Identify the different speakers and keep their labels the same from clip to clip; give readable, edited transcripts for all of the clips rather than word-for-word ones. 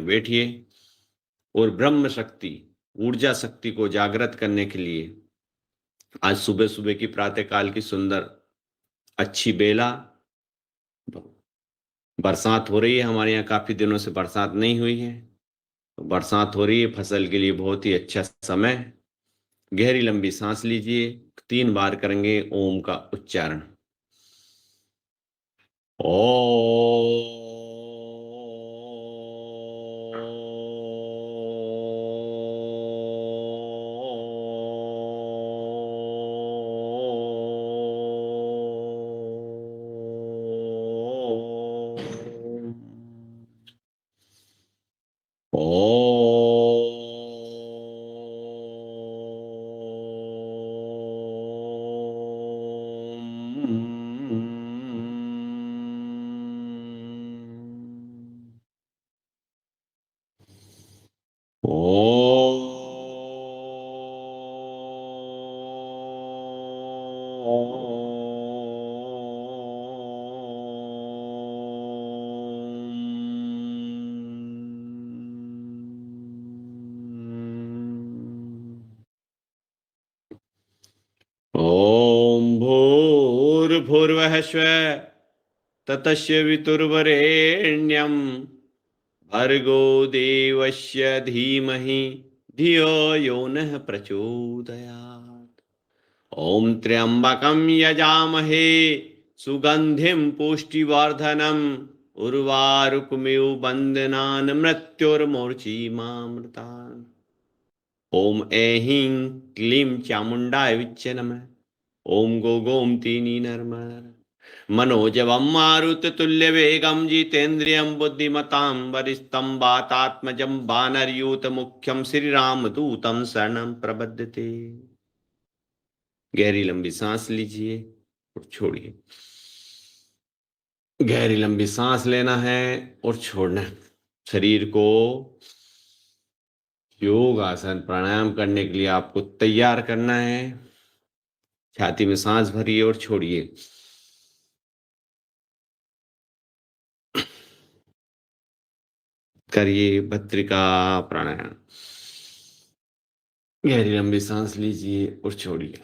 Speaker 1: बैठिए और ब्रह्म शक्ति, ऊर्जा शक्ति को जागृत करने के लिए आज सुबह सुबह की प्रातः काल की सुंदर अच्छी बेला, बरसात हो रही है। हमारे यहाँ काफी दिनों से बरसात नहीं हुई है, तो बरसात हो रही है, फसल के लिए बहुत ही अच्छा समय। गहरी लंबी सांस लीजिए, 3 बार करेंगे ओम का उच्चारण। ओ ॐ भूर्भुवः स्वः ततस्य वितुर्वरेण्यं भर्गो देवस्य धीमहि धियो यो नः प्रचोदयात्। ॐ त्र्यम्बकं यजामहे सुगन्धिं पुष्टिवर्धनम् उर्वारुकमिव बन्धनान् मृत्युर्मोर्चिमामृतात्। ॐ ऐं क्लीं चामुण्डाय विच्चे नमः। ॐ गोमतीनि नमः। मनोजवं मारुततुल्यवेगं जितेन्द्रियं बुद्धिमतां वरिष्ठं वातात्मजं वानरयूथमुख्यं श्रीरामदूतं शरणं प्रपद्यते। गहरी लंबी सांस लीजिए और छोड़िए। गहरी लंबी सांस लेना है और छोड़ना है। शरीर को योग आसन प्राणायाम करने के लिए आपको तैयार करना है। छाती में सांस भरिए और छोड़िए। करिए भस्त्रिका प्राणायाम। गहरी लंबी सांस लीजिए और छोड़िए।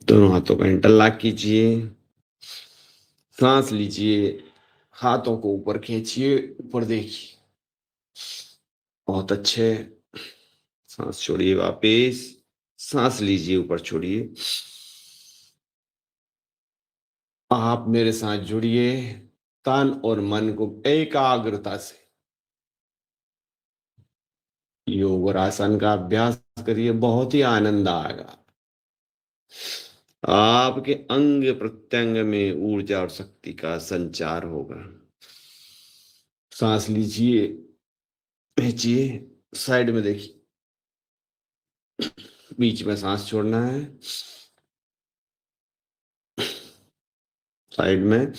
Speaker 1: दोनों हाथों का इंटरलॉक कीजिए। सांस लीजिए, हाथों को ऊपर खींचिए, ऊपर देखिए। बहुत अच्छे। सांस छोड़िए, वापस सांस लीजिए, ऊपर छोड़िए। आप मेरे साथ जुड़िए। तन और मन को एकाग्रता से योग और आसन का अभ्यास करिए। बहुत ही आनंद आएगा। आपके अंग प्रत्यंग में ऊर्जा और शक्ति का संचार होगा। सांस लीजिए, खींचिए, साइड में देखिए। बीच में सांस छोड़ना है। साइड में।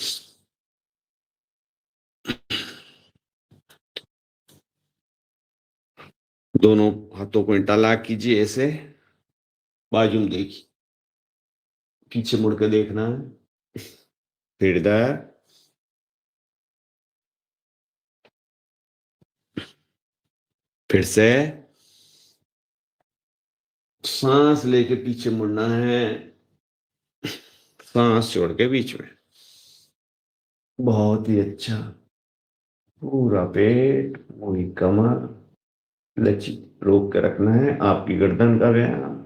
Speaker 1: दोनों हाथों को इंटरलॉक कीजिए ऐसे। बाजू में देखिए, पीछे मुड़ के देखना है। हृदय, फिर से सांस लेके पीछे मुड़ना है। सांस छोड़ के बीच में। बहुत ही अच्छा। पूरा पेट, पूरी कमर लचित रोक के रखना है। आपकी गर्दन का व्यायाम।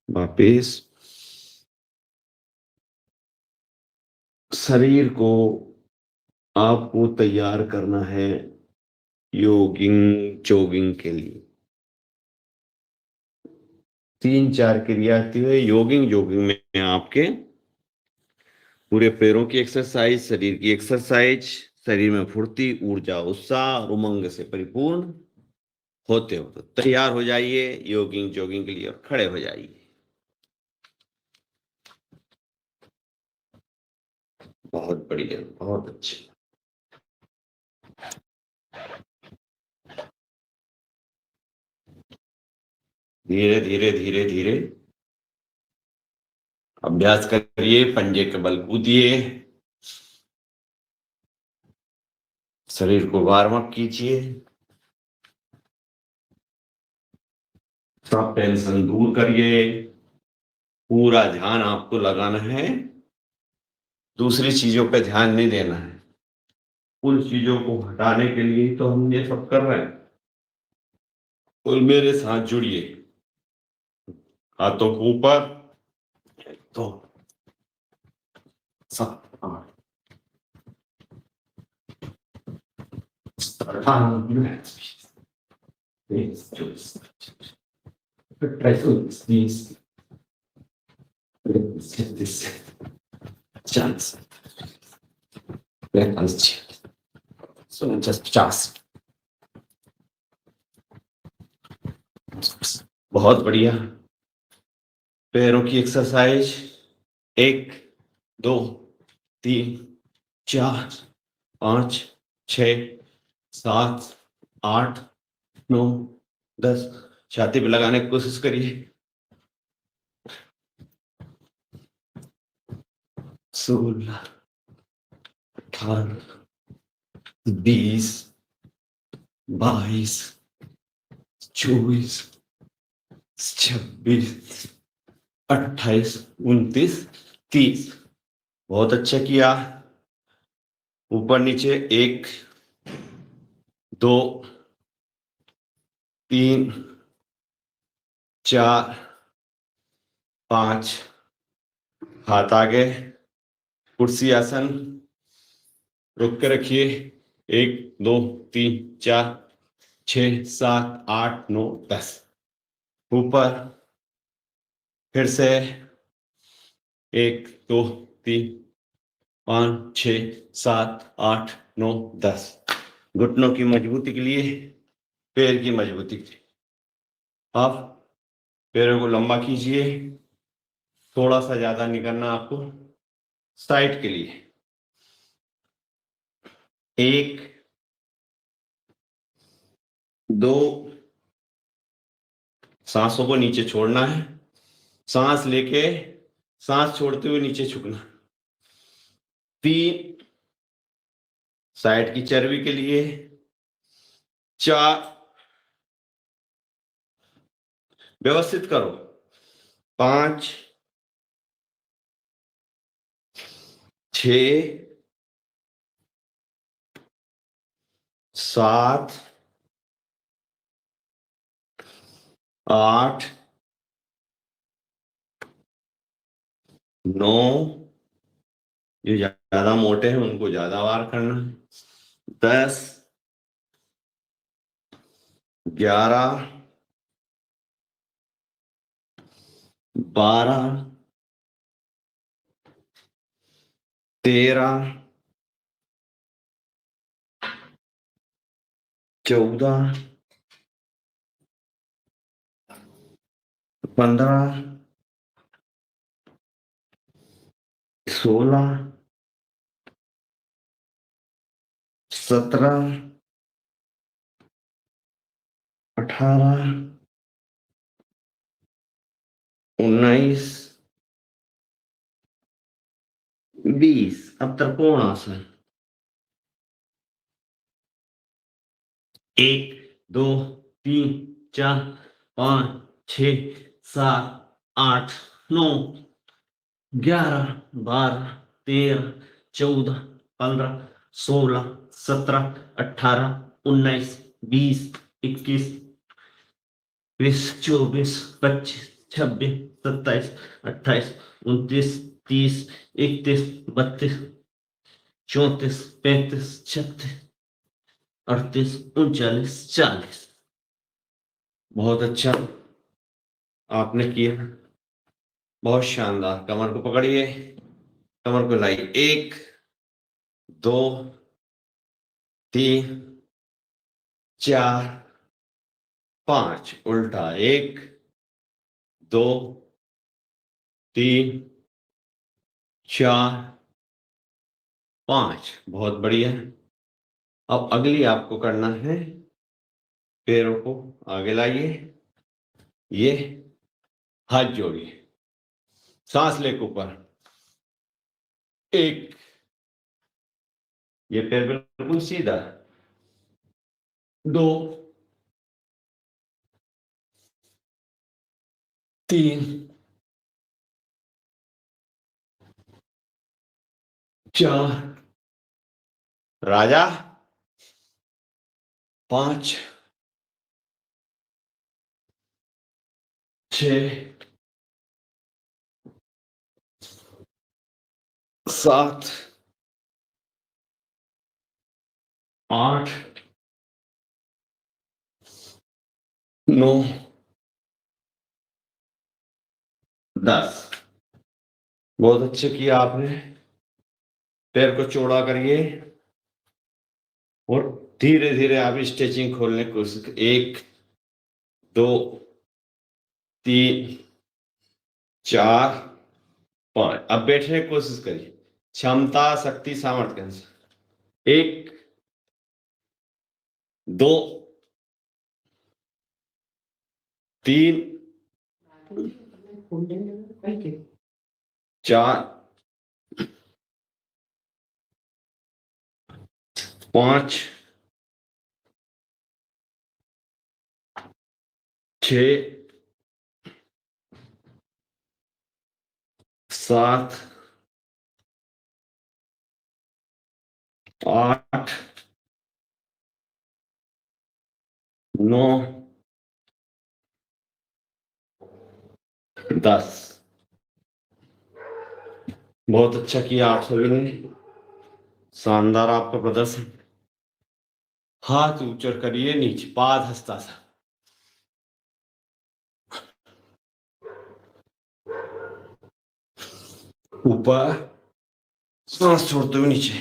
Speaker 1: वापिस शरीर को आपको तैयार करना है योगिंग जोगिंग के लिए। 3-4 क्रिया आती है योगिंग जोगिंग में। आपके पूरे पैरों की एक्सरसाइज, शरीर की एक्सरसाइज, शरीर में फुर्ती, ऊर्जा, उत्साह और उमंग से परिपूर्ण होते हो। तो तैयार हो जाइए योगिंग जोगिंग के लिए और खड़े हो जाइए। बहुत बढ़िया, बहुत अच्छे। धीरे धीरे धीरे धीरे अभ्यास करिए, पंजे के बल कूदिए, शरीर को वार्म अप कीजिए, सब टेंशन दूर करिए। पूरा ध्यान आपको लगाना है, दूसरी चीजों पे ध्यान नहीं देना है। उन चीजों को हटाने के लिए तो हम ये सब कर रहे हैं। और मेरे साथ जुड़िए, हाथों को ऊपर, तो सब chance. Just 50। बहुत बढ़िया। पैरों की एक्सरसाइज 1 2 3 4 5 6 7 8 9 10। छाती पे लगाने की कोशिश करिए। 16 18 20 22 24 26 28 29 30। बहुत अच्छा किया। ऊपर नीचे 1 2 3 4 5। हाथ आगे, कुर्सी आसन, रुक के रखिए। 1 2 3 4 6 7 8 9 10। ऊपर फिर से 1 2 3 5 6 7 8 9 10। घुटनों की मजबूती के लिए, पैर की मजबूती के लिए आप पैरों को लंबा कीजिए। थोड़ा सा ज्यादा नहीं करना आपको। साइड के लिए 1 2। सांसों को नीचे छोड़ना है, सांस लेके सांस छोड़ते हुए नीचे झुकना। 3 साइड की चर्बी के लिए। 4 व्यवस्थित करो। 5 6 7 8 9। जो ज्यादा मोटे हैं उनको ज्यादा बार करना है। 10 11 12 13 14 15 16 17 18 19 20। अब त्रिकोण आसन। 1 2 3 4 5 6 7 8 9 11 12 13 14 15 16 17 18 19 20 21 20 24 25 26 27 28 29 30 31 32 34 35 36 38 39 40। बहुत अच्छा आपने किया, बहुत शानदार। कमर को पकड़िए, कमर को लाइए। 1 2 3 4 5। उल्टा। 1 2 3 4 5। बहुत बढ़िया। अब अगली आपको करना है, पैरों को आगे लाइए, ये हाथ जोड़िए, सांस लेके ऊपर, 1, ये पैर बिल्कुल सीधा, 2, 3, 4, राजा, 5, 6, 7, 8, 9, 10। बहुत अच्छे किया आपने। पैर को चौड़ा करिए और धीरे धीरे आप स्ट्रेचिंग खोलने की कोशिश, 1, 2, 3, 4, 5। अब बैठने की कोशिश करिए, क्षमता, शक्ति, सामर्थ्य के अनुसार। 1, 2, 3, 4, 5, 6, 7, 8, 9, 10। बहुत अच्छा किया आप सभी ने, शानदार आपका प्रदर्शन। हाथ ऊंचा करिए, नीचे पाद हस्तासन, ऊपर, सांस छोड़ते हुए नीचे।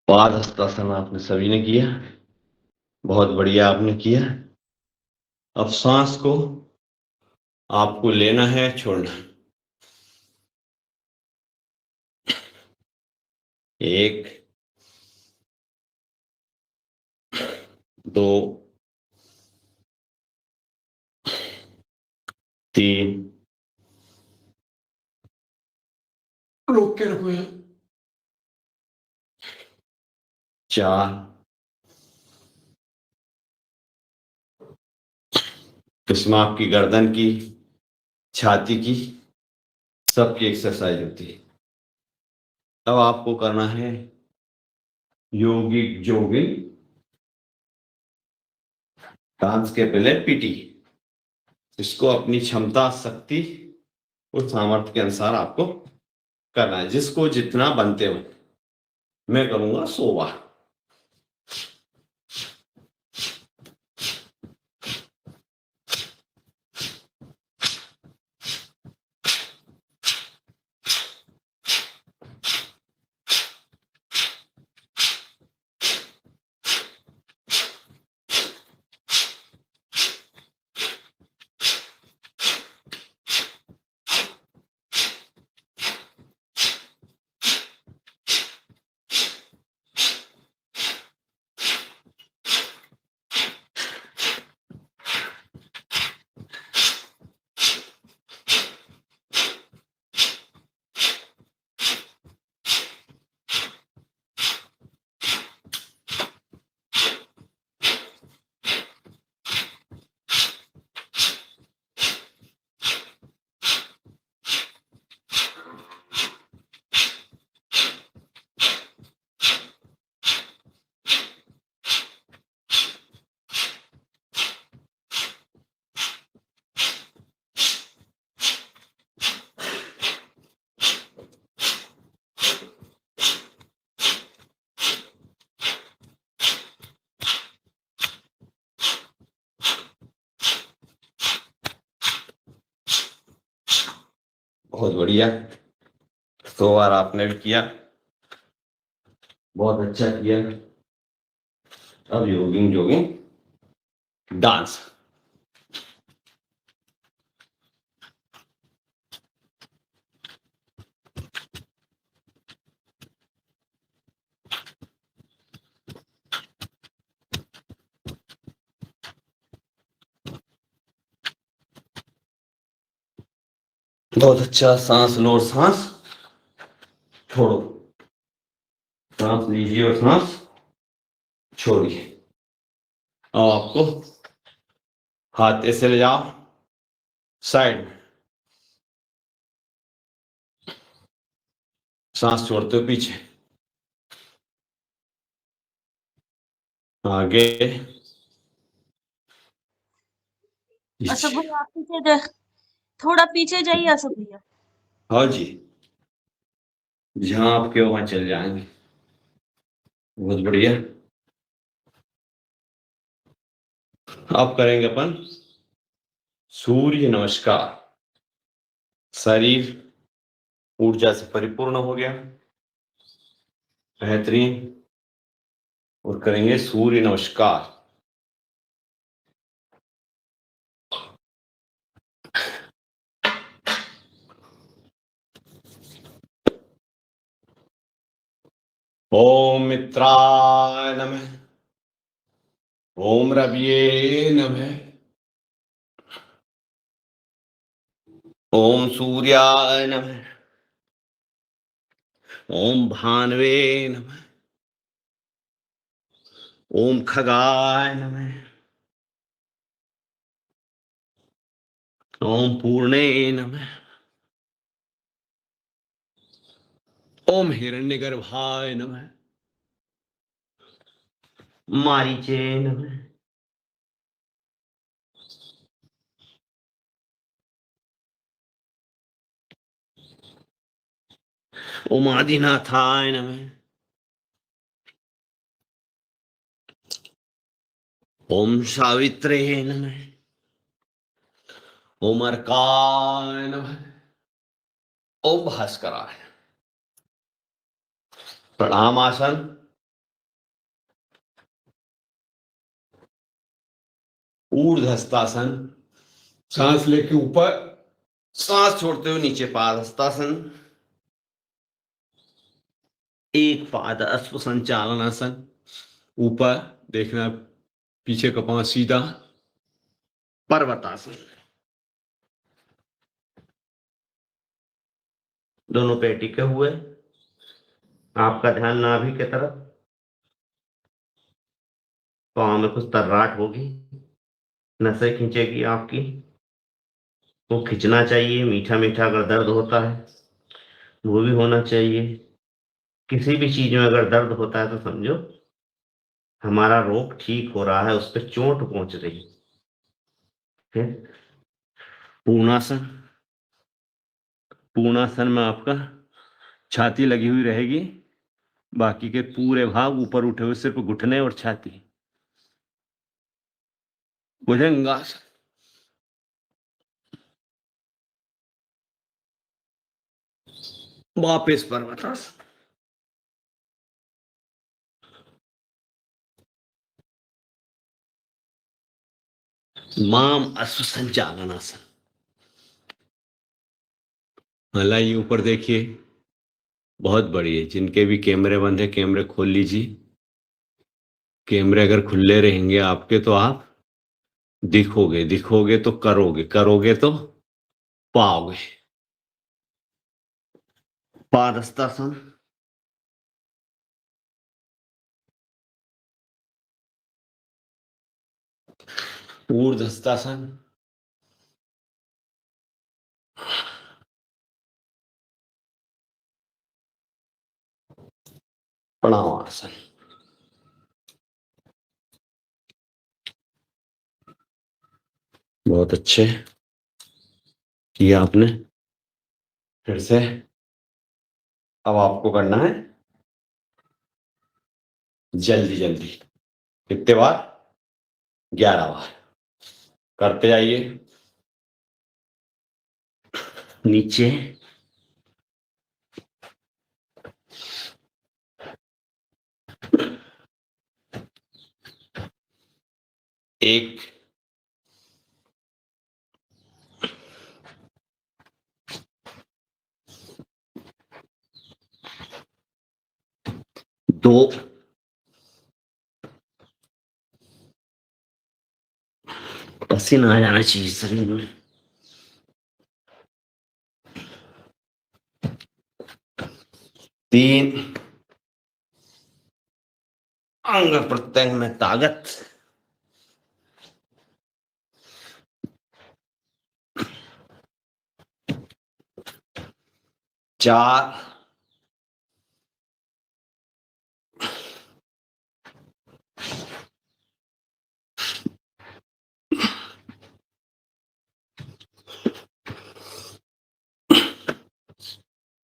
Speaker 1: पाद हस्तासन आपने सभी ने किया, बहुत बढ़िया आपने किया। अब सांस को आपको लेना है, छोड़ना। 1, 2, 3, रोक के रखो यहाँ, 4, इसमें आपकी गर्दन की, छाती की, सबकी एक्सरसाइज होती है। अब आपको करना है योगिक जोगिंग, डांस के पहले पीटी। इसको अपनी क्षमता, शक्ति और सामर्थ्य के अनुसार आपको करना है, जिसको जितना बनते हो। मैं करूंगा 100 बार। बहुत बढ़िया। 100 बार आपने भी किया, बहुत अच्छा किया। अब योगिंग जोगिंग डांस। बहुत अच्छा। सांस लो और सांस छोड़ो, सांस लीजिए और सांस छोड़िए। अब आपको हाथ ऐसे ले जाओ साइड में, सांस छोड़ते हो पीछे, आगे,
Speaker 2: अशोक
Speaker 1: पीछे।
Speaker 2: भैया आप पीछे थोड़ा पीछे जाइए अशोक भैया।
Speaker 1: हाँ जी, जहां आपके वहां चल जाएंगे। बहुत बढ़िया। अब करेंगे अपन सूर्य नमस्कार। शरीर ऊर्जा से परिपूर्ण हो गया, बेहतरीन। और करेंगे सूर्य नमस्कार। ओम मित्राय नमः, ओम रविये नमः, ओम सूर्याय नमः, ओम भानवे नमः, ओम खगाय नमः, ओम पूर्णे नमः, ओम हिरण्यगर्भाय नमः, मारीचे नमः, ओम आदिनाथाय नमः, ओम सावित्रे नमः, ओम अर्काय नमः, ओम भास्कराय। प्रणाम आसन। ऊर्ध्वस्तासन, सांस लेके ऊपर, सांस छोड़ते हुए नीचे। पादहस्तासन, एक पाद अश्व संचालनासन। ऊपर देखना, पीछे का पांव सीधा। पर्वतासन, दोनों पैर टिके हुए, आपका ध्यान नाभि की तरफ। पांव में कुछ तर्राट होगी, नसें खींचेगी आपकी, वो खींचना चाहिए। मीठा मीठा अगर दर्द होता है वो भी होना चाहिए। किसी भी चीज में अगर दर्द होता है तो समझो हमारा रोग ठीक हो रहा है, उस पर चोट पहुंच रही है। पूर्णासन। पूर्णासन में आपका छाती लगी हुई रहेगी, बाकी के पूरे भाग ऊपर उठे हुए, सिर्फ घुटने और छाती। भुजंगासन। वापिस पर्वतासन। माम अश्व संचालनासन। मलाई ऊपर देखिए, बहुत बड़ी है। जिनके भी कैमरे बंद है, कैमरे खोल लीजिए। कैमरे अगर खुले रहेंगे आपके तो आप दिखोगे, दिखोगे तो करोगे, करोगे तो पाओगे। पादहस्तासन, ऊर्ध्वस्तासन, प्रणवासन। बहुत अच्छे किया आपने। फिर से अब आपको करना है जल्दी जल्दी। कितने बार? 11 बार करते जाइए। नीचे एक, दो, पसीना आ जाना चाहिए शरीर में, तीन, अंग प्रत्यंग में ताकत, चार,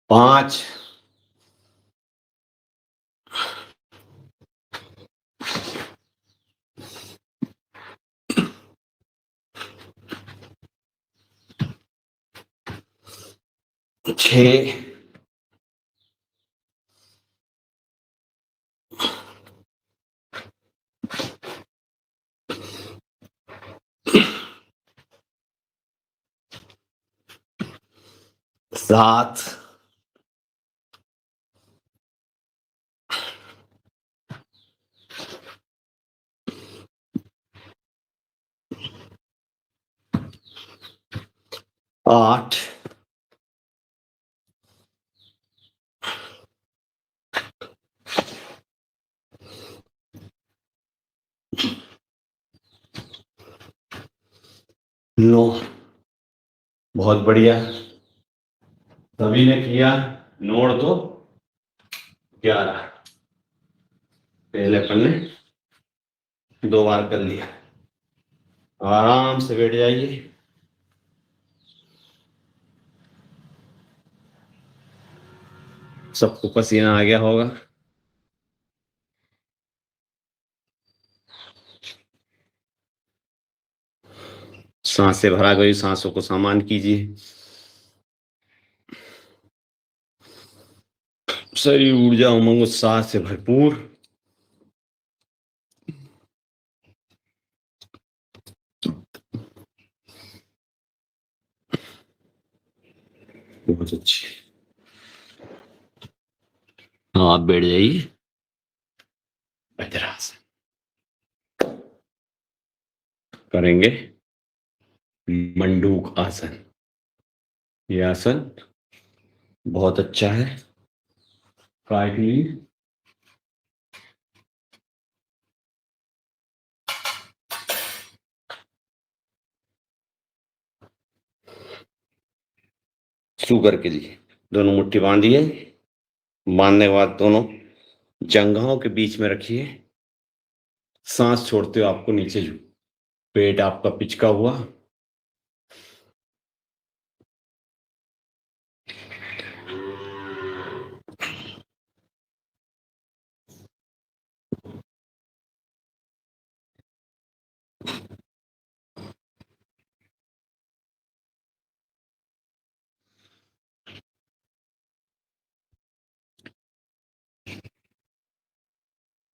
Speaker 1: पांच, छह, सात, आठ, नौ। बहुत बढ़िया, सभी ने किया। नोट दो, 11, पहले पन्ने 2 बार कर लिया। आराम से बैठ जाइए। सबको पसीना आ गया होगा। सांसें भरा गई, सांसों को सामान कीजिए। शरीर ऊर्जा उमंग उत्साह से भरपूर। बहुत अच्छी। हाँ, आप बैठ जाइए। वज्रासन करेंगे। मंडूक आसन, ये आसन बहुत अच्छा है काय के लिए। शुगर के लिए दोनों मुट्ठी बांधिए। बांधने के बाद दोनों जंघाओं के बीच में रखिए। सांस छोड़ते हो आपको नीचे झुक, पेट आपका पिचका हुआ।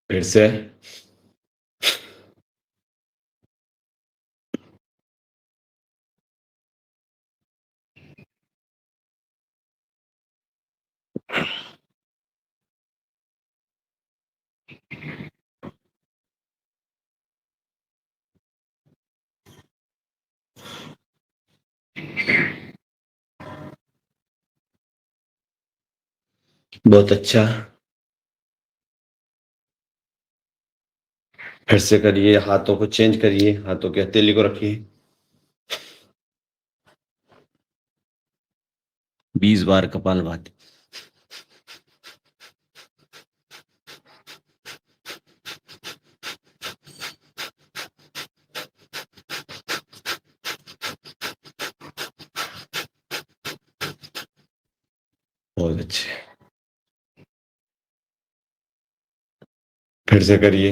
Speaker 1: फिर से बहुत अच्छा। फिर से करिए, हाथों को चेंज करिए, हाथों की हथेली को रखिए। 20 बार कपालभाति। बहुत अच्छे। फिर से करिए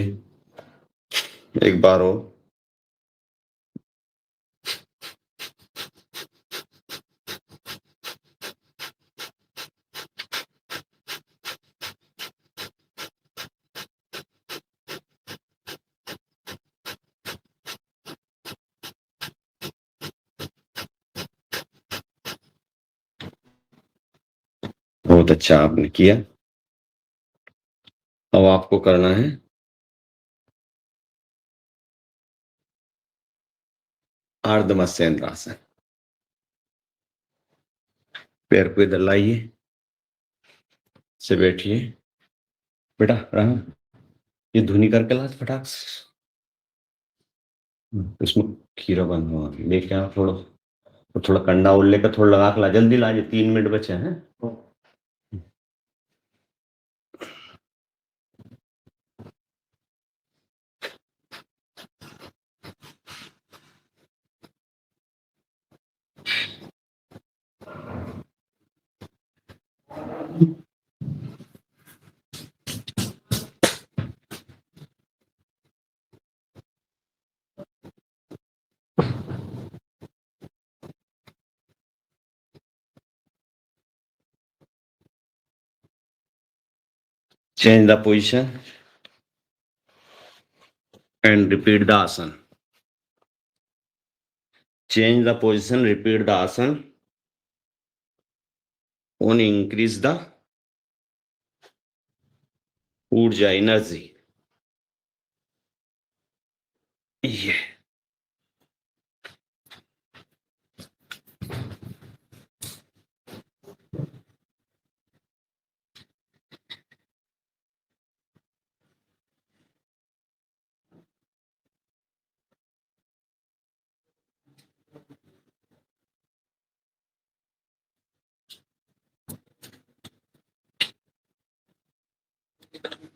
Speaker 1: एक बार हो। बहुत अच्छा आपने किया। अब आपको करना है अर्ध मत्स्येंद्रासन। पैर को इधर लाइए, से बैठिए। बेटा रहा, ये धुनी करके ला फटाक से। इसमें खीरा बंद हुआ, लेके आओ थोड़ा, और थोड़ा कंडा और लेकर थोड़ा लगा के ला, जल्दी ला, ये 3 मिनट बचे हैं। Change the position and repeat the asan. Change the position, repeat the asan. Only increase the ऊर्जा, एनर्जी। ये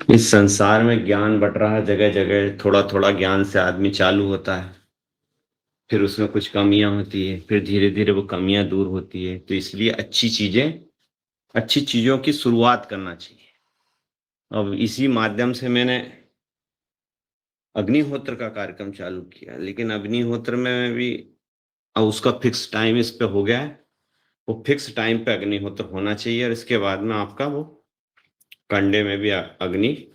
Speaker 1: इस संसार में ज्ञान बट रहा है जगह जगह, थोड़ा थोड़ा ज्ञान से आदमी चालू होता है, फिर उसमें कुछ कमियां होती है, फिर धीरे धीरे वो कमियां दूर होती है। तो इसलिए अच्छी चीजों की शुरुआत करना चाहिए। अब इसी माध्यम से मैंने अग्निहोत्र का कार्यक्रम चालू किया, लेकिन अग्निहोत्र में भी अब उसका फिक्स टाइम इस पे हो गया है। वो फिक्स टाइम पे अग्निहोत्र होना चाहिए, और इसके बाद में आपका वो कंडे में भी अग्नि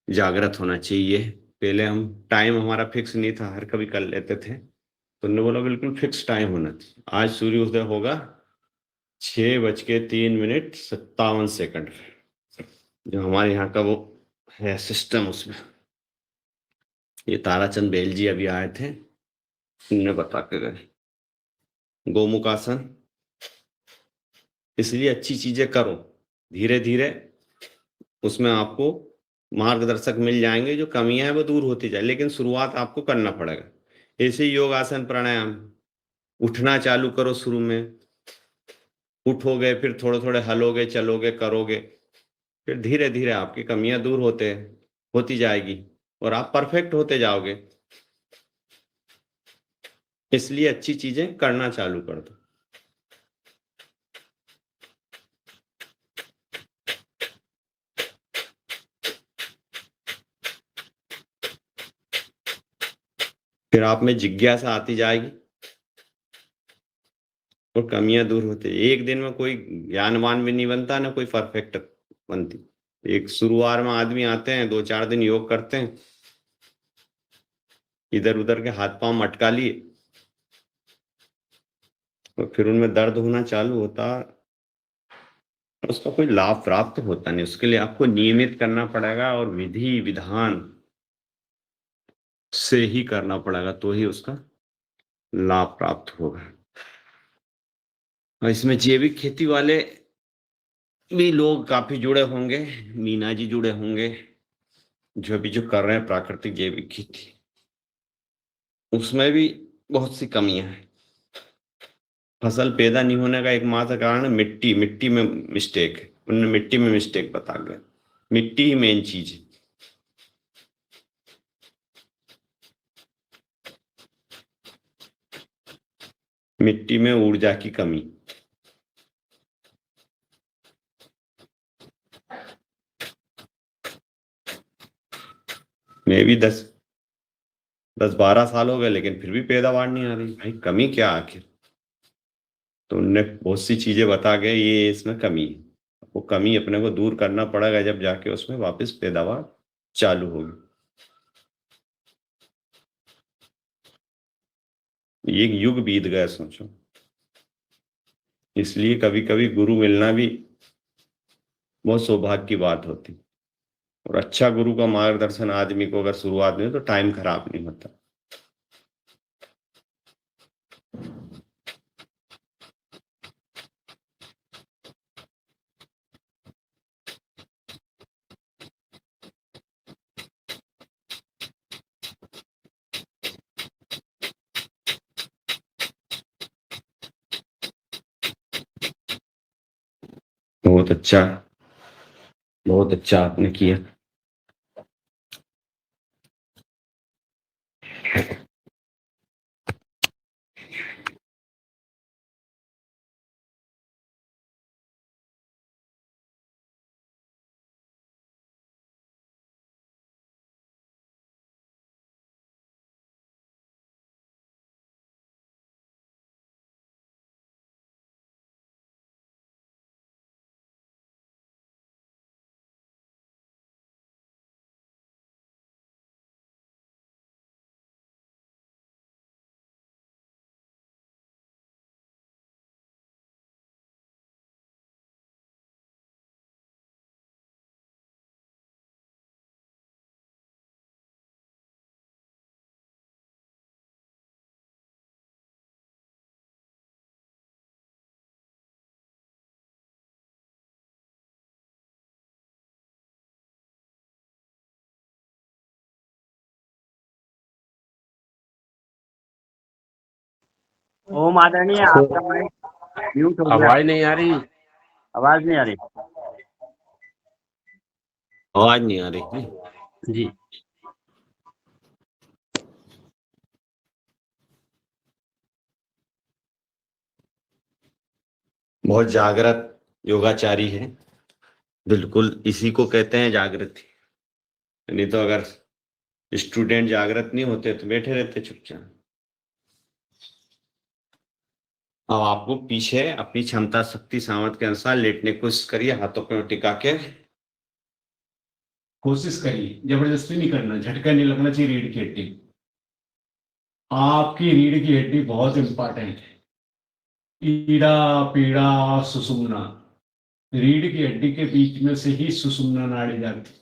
Speaker 1: जागृत होना चाहिए। पहले हम टाइम हमारा फिक्स नहीं था, हर कभी कर लेते थे, तो उन्होंने बोला बिल्कुल फिक्स टाइम होना चाहिए। आज सूर्योदय होगा 6:03:57 जो हमारे यहाँ का वो है सिस्टम, उसमें ये ताराचंद बेल जी अभी आए थे, उन्होंने बता के गए गोमुखासन। इसलिए अच्छी चीजें करो, धीरे धीरे उसमें आपको मार्गदर्शक मिल जाएंगे, जो कमियां हैं वो दूर होती जाए, लेकिन शुरुआत आपको करना पड़ेगा। ऐसे ही योग आसन प्राणायाम, उठना चालू करो, शुरू में उठोगे, फिर थोड़े थोड़े हलोगे, चलोगे, करोगे, फिर धीरे धीरे आपकी कमियां दूर होती जाएगी, और आप परफेक्ट होते जाओगे। इसलिए अच्छी चीजें करना चालू कर दो। फिर आप में जिज्ञासा आती जाएगी, और कमियां दूर होती। एक दिन में कोई ज्ञानवान भी नहीं बनता, ना कोई परफेक्ट बनती। एक शुरुआत में आदमी आते हैं, 2-4 दिन योग करते हैं, इधर उधर के हाथ पांव मटका लिए, और फिर उनमें दर्द होना चालू होता, उसका कोई लाभ प्राप्त होता नहीं। उसके लिए आपको नियमित करना पड़ेगा, और विधि विधान से ही करना पड़ेगा, तो ही उसका लाभ प्राप्त होगा। और इसमें जैविक खेती वाले भी लोग काफी जुड़े होंगे, मीना जी जुड़े होंगे, जो कर रहे हैं प्राकृतिक जैविक खेती, उसमें भी बहुत सी कमियां हैं। फसल पैदा नहीं होने का एकमात्र कारण है मिट्टी में मिस्टेक है। उन्होंने मिट्टी में मिस्टेक बता गए, मिट्टी ही मेन चीज है। मिट्टी में ऊर्जा की कमी। मैं भी 10-12 साल हो गए, लेकिन फिर भी पैदावार नहीं आ रही। भाई कमी क्या आखिर? तो उनने बहुत सी चीजें बता गए, ये इसमें कमी है। वो कमी अपने को दूर करना पड़ेगा, जब जाके उसमें वापस पैदावार चालू होगी। एक युग बीत गया, सोचो। इसलिए कभी कभी गुरु मिलना भी बहुत सौभाग्य की बात होती। और अच्छा गुरु का मार्गदर्शन आदमी को अगर शुरुआत में हो तो टाइम खराब नहीं होता। बहुत अच्छा, बहुत अच्छा आपने किया।
Speaker 3: ओम आदरणीय, आपका माइक म्यूट हो गया।
Speaker 4: आवाज नहीं आ रही।
Speaker 3: आवाज नहीं आ रही
Speaker 1: आवाज नहीं आ रही
Speaker 3: जी।
Speaker 1: बहुत जागृत योगाचारी है, बिल्कुल इसी को कहते हैं जागृति। नहीं तो अगर स्टूडेंट जागृत नहीं होते तो बैठे रहते चुपचाप। अब आपको पीछे अपनी क्षमता शक्ति सामर्थ्य के अनुसार लेटने की कोशिश करिए, हाथों पे टिका के
Speaker 4: कोशिश करिए, जबरदस्ती नहीं करना, झटका नहीं लगना चाहिए रीढ़ की हड्डी। आपकी रीढ़ की हड्डी बहुत इंपॉर्टेंट है। ईड़ा पीड़ा सुषुम्ना, रीढ़ की हड्डी के बीच में से ही सुषुम्ना नाड़ी जाती।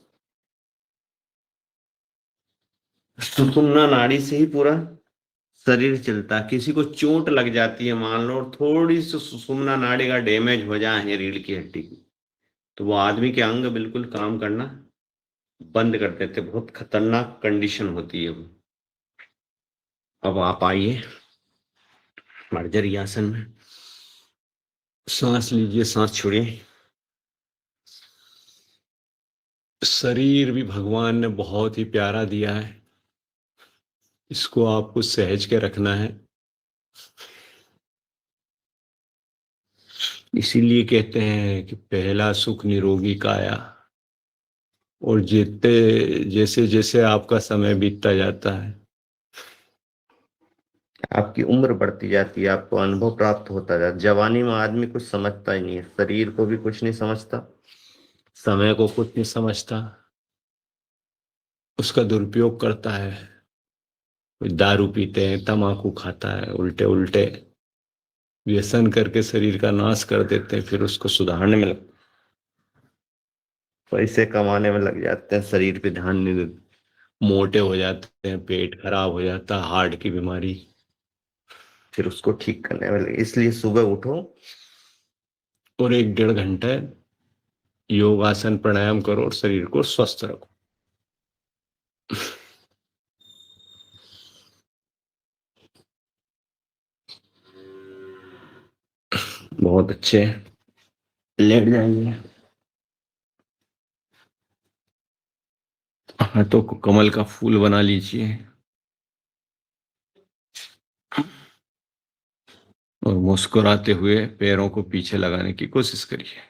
Speaker 1: सुषुम्ना नाड़ी से ही पूरा शरीर चलता है। किसी को चोट लग जाती है मान लो, और थोड़ी सी सुषुम्ना नाड़ी का डैमेज हो जाए रीढ़ की हड्डी की, तो वो आदमी के अंग बिल्कुल काम करना बंद कर देते। बहुत खतरनाक कंडीशन होती है वो। अब आप आइए मर्जरी आसन में, सांस लीजिए, सांस छोड़िए। शरीर भी भगवान ने बहुत ही प्यारा दिया है, इसको आपको सहज के रखना है। इसीलिए कहते हैं कि पहला सुख निरोगी काया। और जितने जैसे जैसे आपका समय बीतता जाता है, आपकी उम्र बढ़ती जाती है, आपको अनुभव प्राप्त होता जाता है। जवानी में आदमी कुछ समझता ही नहीं है, शरीर को भी कुछ नहीं समझता, समय को कुछ नहीं समझता, उसका दुरुपयोग करता है। कोई दारू पीते हैं, तम्बाकू खाता है, उल्टे उल्टे व्यसन करके शरीर का नाश कर देते हैं, फिर उसको सुधारने में पैसे कमाने में लग जाते हैं, शरीर पे ध्यान नहीं देते, मोटे हो जाते हैं, पेट खराब हो जाता है, हार्ट की बीमारी, फिर उसको ठीक करने में लगे। इसलिए सुबह उठो और 1-1.5 घंटे योगासन प्राणायाम करो और शरीर को स्वस्थ रखो। बहुत अच्छे, लेट जाइए। हाथों को कमल का फूल बना लीजिए और मुस्कुराते हुए पैरों को पीछे लगाने की कोशिश करिए।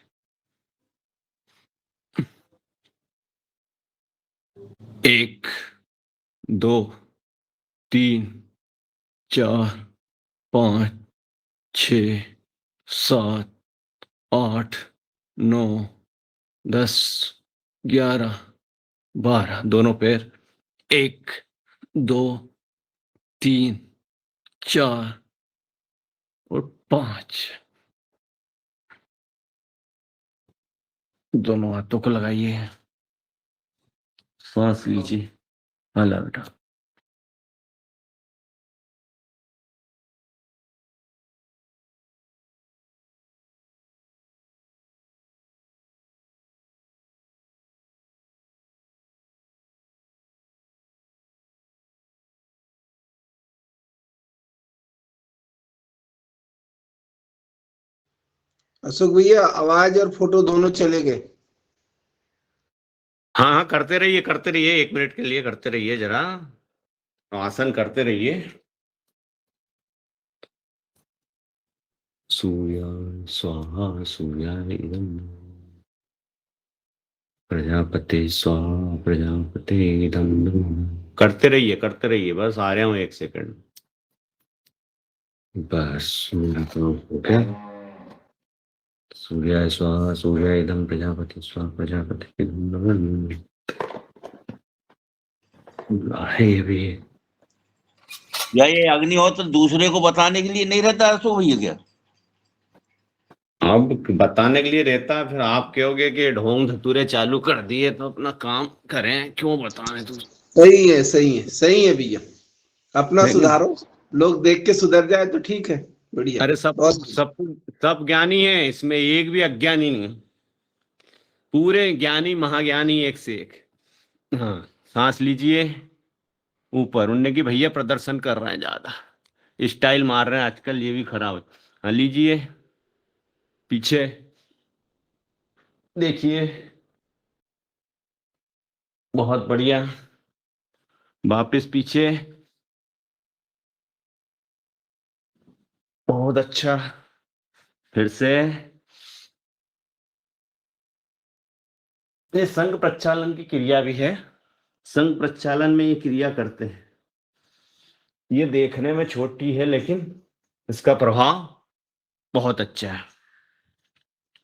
Speaker 1: 1, 2, 3, 4, 5, 6, 7, 8, 9, 10, 11, 12, दोनों पैर। 1, 2, 3, 4 और 5। दोनों हाथों को लगाइए, सांस लीजिए। हाला बेटा।
Speaker 5: अशोक भैया आवाज और फोटो दोनों चले गए।
Speaker 1: हाँ हाँ, करते रहिए, 1 मिनट के लिए करते रहिए, जरा आसन करते रहिए। सूर्याय स्वाहा सूर्याय इदं प्रजापते स्वाहा प्रजापते इदं नमः। करते रहिए, बस आ रहा हूँ 1 सेकंड। बस मेरा काम हो गया। सूर्याय स्वाहा सूर्याय इदं प्रजापति स्वाहा प्रजापति इदं नमः। है अभी
Speaker 6: या ये अग्निहोत्र दूसरे को बताने के लिए नहीं रहता अशोक भैया क्या?
Speaker 1: अब बताने के लिए रहता है, फिर आप कहोगे कि ढोंग धतूरे चालू कर दिए तो अपना काम करें, क्यों बताएं तुम।
Speaker 5: सही है सही है सही है भैया, अपना
Speaker 1: है कि-
Speaker 5: सुधारो, लोग देख के सुधर जाए तो ठीक है, बढ़िया।
Speaker 1: अरे सब
Speaker 5: और
Speaker 1: सब सब ज्ञानी है, इसमें एक भी अज्ञानी नहीं, पूरे ज्ञानी महाज्ञानी एक से एक। हाँ, सांस लीजिए ऊपर, उनने की भैया प्रदर्शन कर रहे हैं, ज्यादा स्टाइल मार रहे हैं आजकल, ये भी खराब है। हाँ लीजिए, पीछे देखिए, बहुत बढ़िया, वापिस पीछे, बहुत अच्छा, फिर से। ये संघ प्रक्षालन की क्रिया भी है, संघ प्रक्षालन में ये क्रिया करते हैं। ये देखने में छोटी है लेकिन इसका प्रभाव बहुत अच्छा है।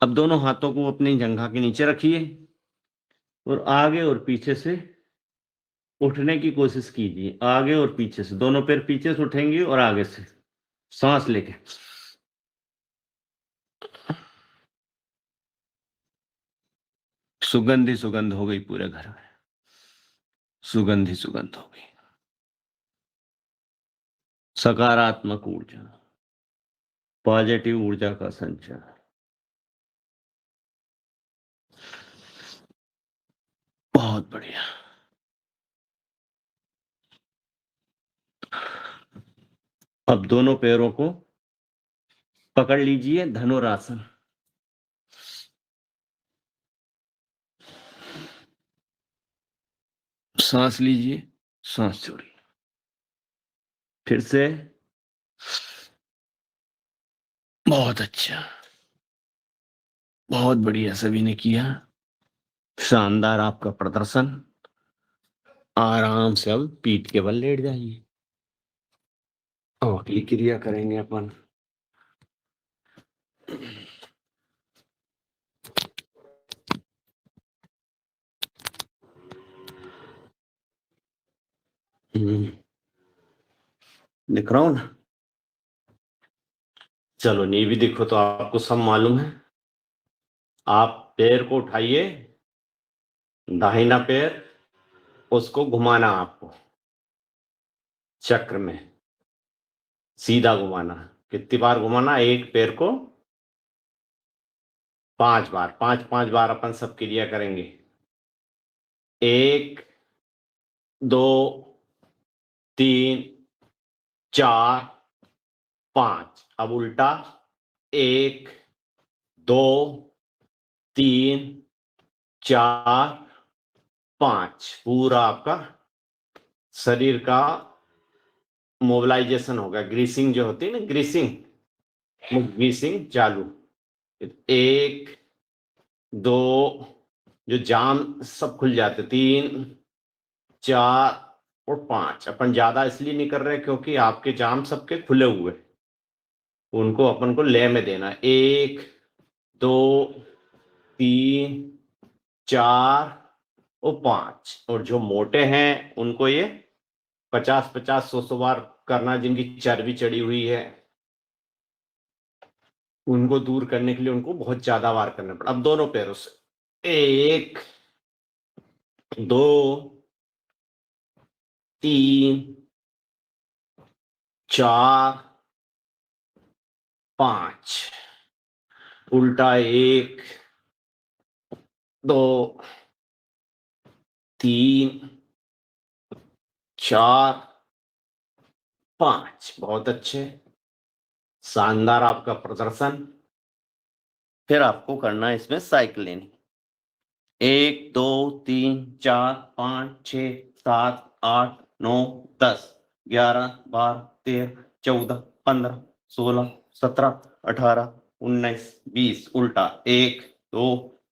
Speaker 1: अब दोनों हाथों को अपनी जंघा के नीचे रखिए और आगे और पीछे से उठने की कोशिश कीजिए, आगे और पीछे से, दोनों पैर पीछे से उठेंगे और आगे से सांस लेके। सुगंध ही सुगंध हो गई पूरे घर में, सुगंध ही सुगंध हो गई, सकारात्मक ऊर्जा, पॉजिटिव ऊर्जा का संचार। बहुत बढ़िया। अब दोनों पैरों को पकड़ लीजिए, धनुरासन। सांस लीजिए, सांस छोड़िए, फिर से। बहुत अच्छा, बहुत बढ़िया, सभी ने किया, शानदार आपका प्रदर्शन। आराम से अब पीठ के बल लेट जाइए, अगली क्रिया करेंगे अपन। दिख रहा हूं ना? चलो, नहीं भी दिखो तो आपको सब मालूम है। आप पैर को उठाइए, दाहिना पैर, उसको घुमाना आपको चक्र में, सीधा घुमाना। कितनी बार घुमाना? एक पैर को 5 बार, 5 बार अपन सब क्रिया करेंगे। 1 2 3 4 5। अब उल्टा, 1 2 3 4 5। पूरा आपका शरीर का मोबिलाइजेशन होगा, ग्रीसिंग जो होती है ना, ग्रीसिंग चालू। 1 2, जो जाम सब खुल जाते, 3 4 और 5। अपन ज्यादा इसलिए नहीं कर रहे क्योंकि आपके जाम सबके खुले हुए, उनको अपन को लय में देना। 1 2 3 4 और 5। और जो मोटे हैं उनको ये 50 100 बार करना, जिनकी चर्बी चढ़ी हुई है उनको दूर करने के लिए उनको बहुत ज्यादा बार करना पड़ा। अब दोनों पैरों से 1 2 3 4 5 उल्टा 1 2 3 4 5। बहुत अच्छे, शानदार आपका प्रदर्शन। फिर आपको करना है इसमें साइकिल लेनी। 1 2 3 4 5 6 7 8 9 10 11 12 13 14 15 16 17 18 19 20 उल्टा 1 2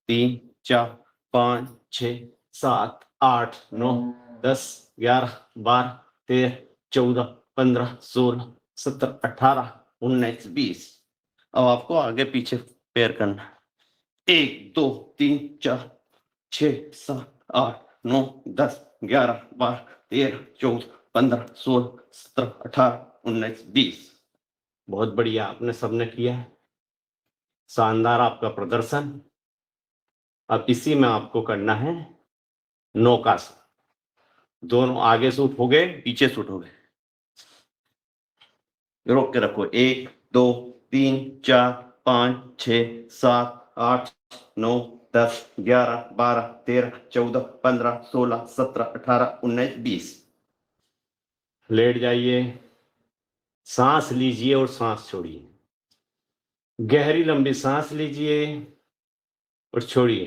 Speaker 1: 3 4 5 6 7 8 9 10 11 12 13 14 15 16 17 18 19 20। अब आपको आगे पीछे पैर करना है। 1 2 3 4 6 7 8 9 10 11 12 13 14 15 16 17 18 19 20। बहुत बढ़िया, आपने सबने किया है, शानदार आपका प्रदर्शन। अब इसी में आपको करना है नौकासन। दोनों आगे से उठोगे, पीछे से उठोगे। रोक के रखो। 1 2 3 4 5 6 7 8 9 10 11 12 13 14 15 16 17 18 19 20। लेट जाइए, सांस लीजिए और सांस छोड़िए। गहरी लंबी सांस लीजिए और छोड़िए।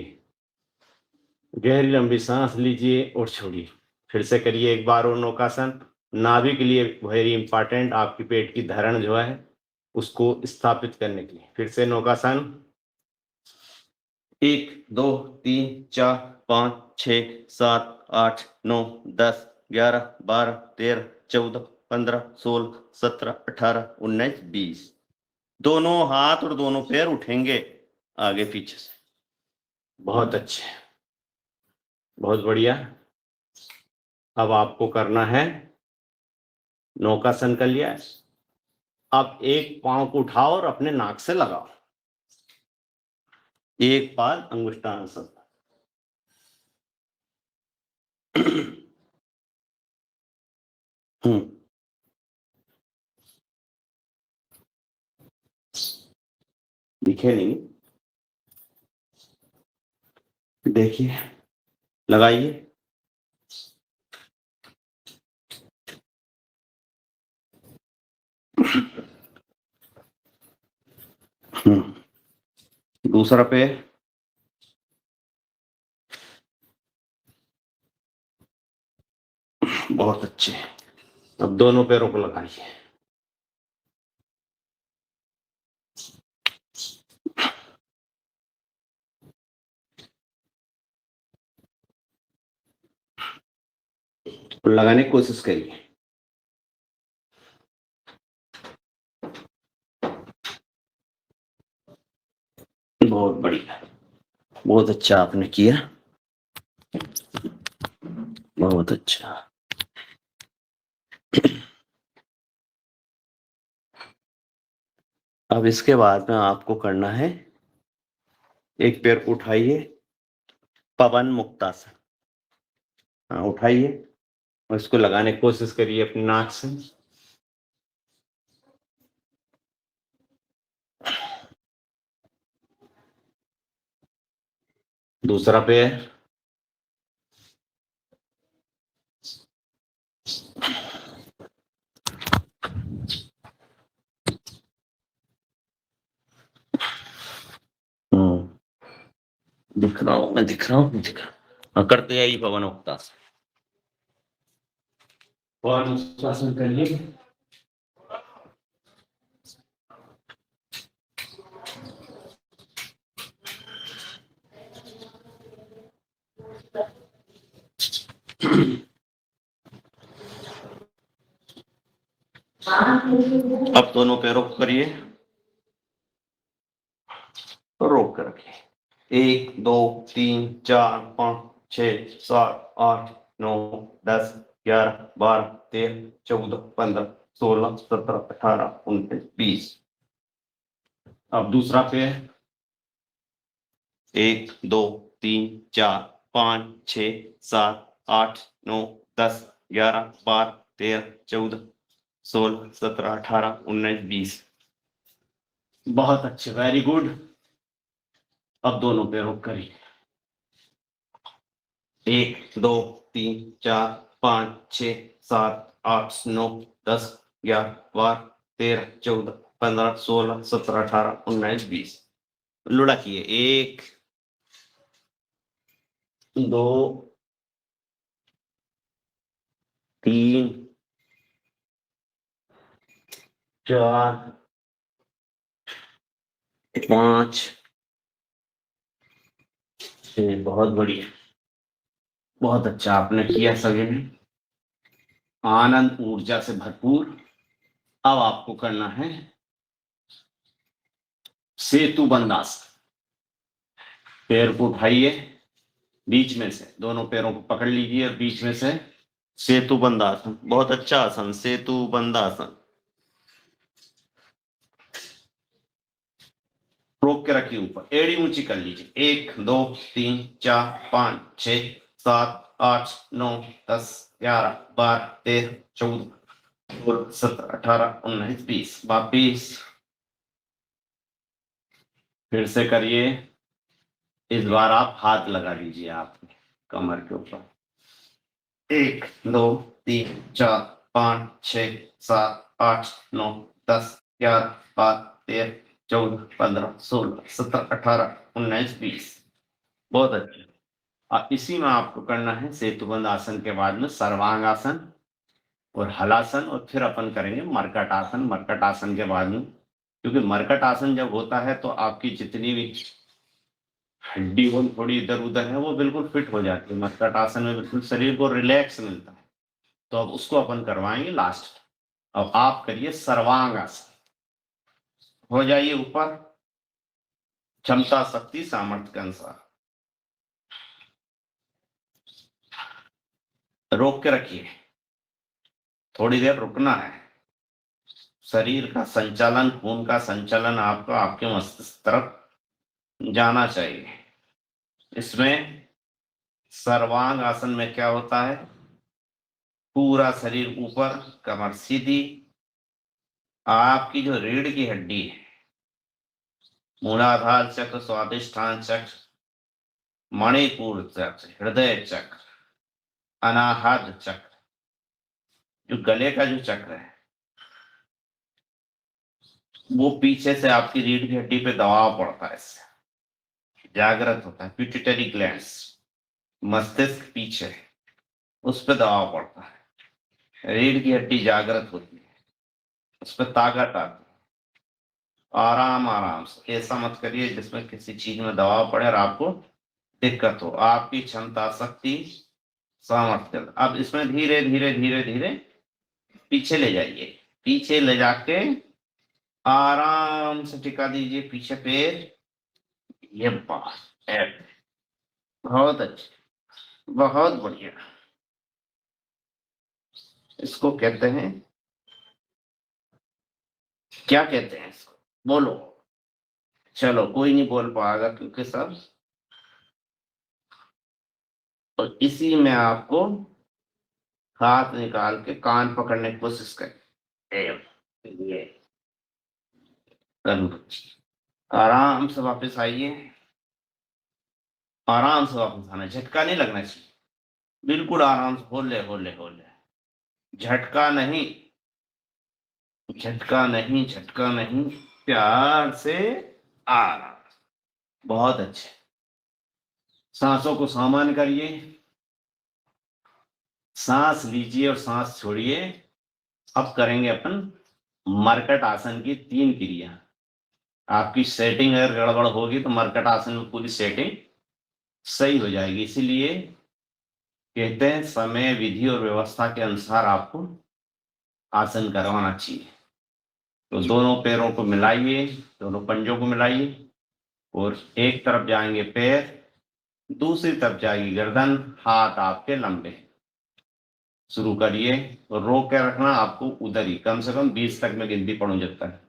Speaker 1: गहरी लंबी सांस लीजिए और छोड़िए। फिर से करिए एक बार और नौकासन। नाभि के लिए वेरी इंपॉर्टेंट, आपकी पेट की धरण जो है उसको स्थापित करने के लिए। फिर से नौकासन। 1 2 3 4 5 6 7 8 9 10 11 12 13 14 15 16 17 18 19 20। दोनों हाथ और दोनों पैर उठेंगे आगे पीछे से। बहुत अच्छे, बहुत बढ़िया। अब आपको करना है, नौकासन कर लिया है, अब एक पांव को उठाओ और अपने नाक से लगाओ। एक पाद अंगुष्ठानासन। दिखे नहीं, देखिए, लगाइए। दूसरा पैर। बहुत अच्छे। अब दोनों पैरों को लगाइए। लगाने की कोशिश करिए। बहुत बढ़िया, बहुत अच्छा आपने किया, बहुत अच्छा। अब इसके बाद में आपको करना है, एक पैर को उठाइए, पवन मुक्तासन। हाँ, उठाइए और इसको लगाने की कोशिश करिए अपनी नाक से। दूसरा पैर। दिख रहा हूं मैं, दिख रहा हूं। हाँ, करते जाइए पवन मुक्तासन। पवन मुक्तासन करिए। अब दोनों पैरों को करिए, रोक कर रखिए। 1 2 3 4 5 6 7 8 9 10 11 12 13 14 15 16 17 18 19 20। अब दूसरा पैर। 1 2 3 4 5 6 7 8 9 10 11 12 13 14 16 17 18 19 20।
Speaker 4: बहुत अच्छे, वेरी गुड। अब दोनों पैरों को करिए।
Speaker 1: 1 2 3 4 5 6 7 8 9 10 11 12 13 14 15 16 17 18 19 20। लुढ़किए 1 2 3 4 5 6। बहुत बढ़िया, बहुत अच्छा आपने किया सभी ने, आनंद ऊर्जा से भरपूर। अब आपको करना है सेतु बंदासन। पैर को उठाइए, बीच में से दोनों पैरों को पकड़ लीजिए और बीच में से सेतु बंदासन। बहुत अच्छा आसन, सेतु बंदासन। रोक के रखिए ऊपर, एड़ी ऊंची कर लीजिए। 1 2 3 4 5 6 7 8 9 10 11 12 13 14 17 18 19 20। वापिस फिर से करिए। इस बार आप हाथ लगा लीजिए आप कमर के ऊपर। 1 2 3 4 5 6 7 8 9 10 11 12 13 14 15 16 17 18 19 20। बहुत अच्छे। और इसी में आपको करना है सेतुबंद आसन के बाद में सर्वांग आसन और हलासन, और फिर अपन करेंगे मरकट आसन। मरकट आसन के बाद में, क्योंकि मरकट आसन जब होता है तो आपकी जितनी भी हड्डी हो थोड़ी इधर उधर है वो बिल्कुल फिट हो जाती है। मरकट आसन में बिल्कुल शरीर को रिलैक्स मिलता है। तो अब उसको अपन करवाएंगे लास्ट। अब आप करिए सर्वांग आसन। हो जाइए ऊपर, क्षमता शक्ति सामर्थ्य के अनुसार। रोक के रखिए, थोड़ी देर रुकना है। शरीर का संचालन, खून का संचालन आपका आपके मस्तिष्क तरफ जाना चाहिए। इसमें सर्वांग आसन में क्या होता है, पूरा शरीर ऊपर, कमर सीधी, आपकी जो रीढ़ की हड्डी है, मूलाधार चक्र, स्वादिष्ठान चक्र, मणिपुर चक्र, हृदय चक्र, अनाहत चक्र, जो गले का जो चक्र है, वो पीछे से आपकी रीढ़ की हड्डी पे दबाव पड़ता है, इससे जागृत होता है। पिट्यूटरी ग्लैंड्स, मस्तिष्क पीछे, उस पर दबाव पड़ता है, रीढ़ की हड्डी जागृत होती है, उस पर ताकत आती है। आराम आराम से, ऐसा मत करिए जिसमें किसी चीज में दबाव पड़े और आपको दिक्कत हो। आपकी क्षमता शक्ति सामर्थ्य। अब इसमें धीरे धीरे धीरे धीरे पीछे ले जाइए, पीछे ले जाके आराम से टिका दीजिए पीछे पैर। ये बात है, बहुत अच्छी, बहुत बढ़िया। इसको कहते हैं, क्या कहते हैं इसको, बोलो। चलो कोई नहीं बोल पाएगा क्योंकि सब, और इसी में आपको हाथ निकाल के कान पकड़ने की कोशिश करें। ये आराम से वापस आइए, आराम से वापस आना, झटका नहीं लगना चाहिए, बिल्कुल आराम से, होले होले होले, झटका नहीं, झटका नहीं, झटका नहीं, प्यार से आराम। बहुत अच्छे। सांसों को सामान्य करिए, सांस लीजिए और सांस छोड़िए। अब करेंगे अपन मरकट आसन की 3 क्रिया। आपकी सेटिंग अगर गड़बड़ होगी तो मरकट आसन में पूरी सेटिंग सही हो जाएगी। इसीलिए कहते हैं समय, विधि और व्यवस्था के अनुसार आपको आसन करवाना चाहिए। तो दोनों पैरों को मिलाइए, दोनों पंजों को मिलाइए, और एक तरफ जाएंगे पैर, दूसरी तरफ जाएगी गर्दन, हाथ आपके लंबे। शुरू करिए और रोक के रखना आपको उधर ही, कम से कम 20 तक में गिनती पढ़ूं जब तक।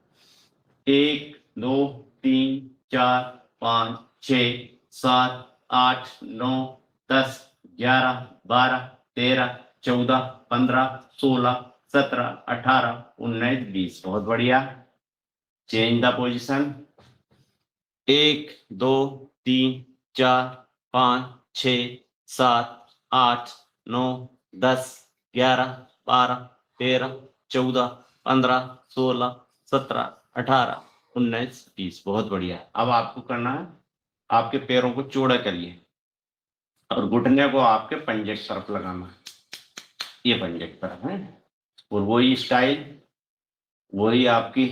Speaker 1: 1 2 3 4 5 6 7 8, 9, 10, 11, 12, 13, 14, 15, 16, 17, 18, 19, 20। बहुत बढ़िया। Change the position. 1, 2, 3, 4, 5, 6, 7, 8, 9, 10, 11, 12, 13, 14, 15, 16, 17, 18, 19, 20। बहुत बढ़िया। अब आपको करना है, आपके पैरों को चौड़ा करिए और घुटने को आपके पंजे की तरफ लगाना है, ये पंजे की तरफ है। और वही स्टाइल, वही आपकी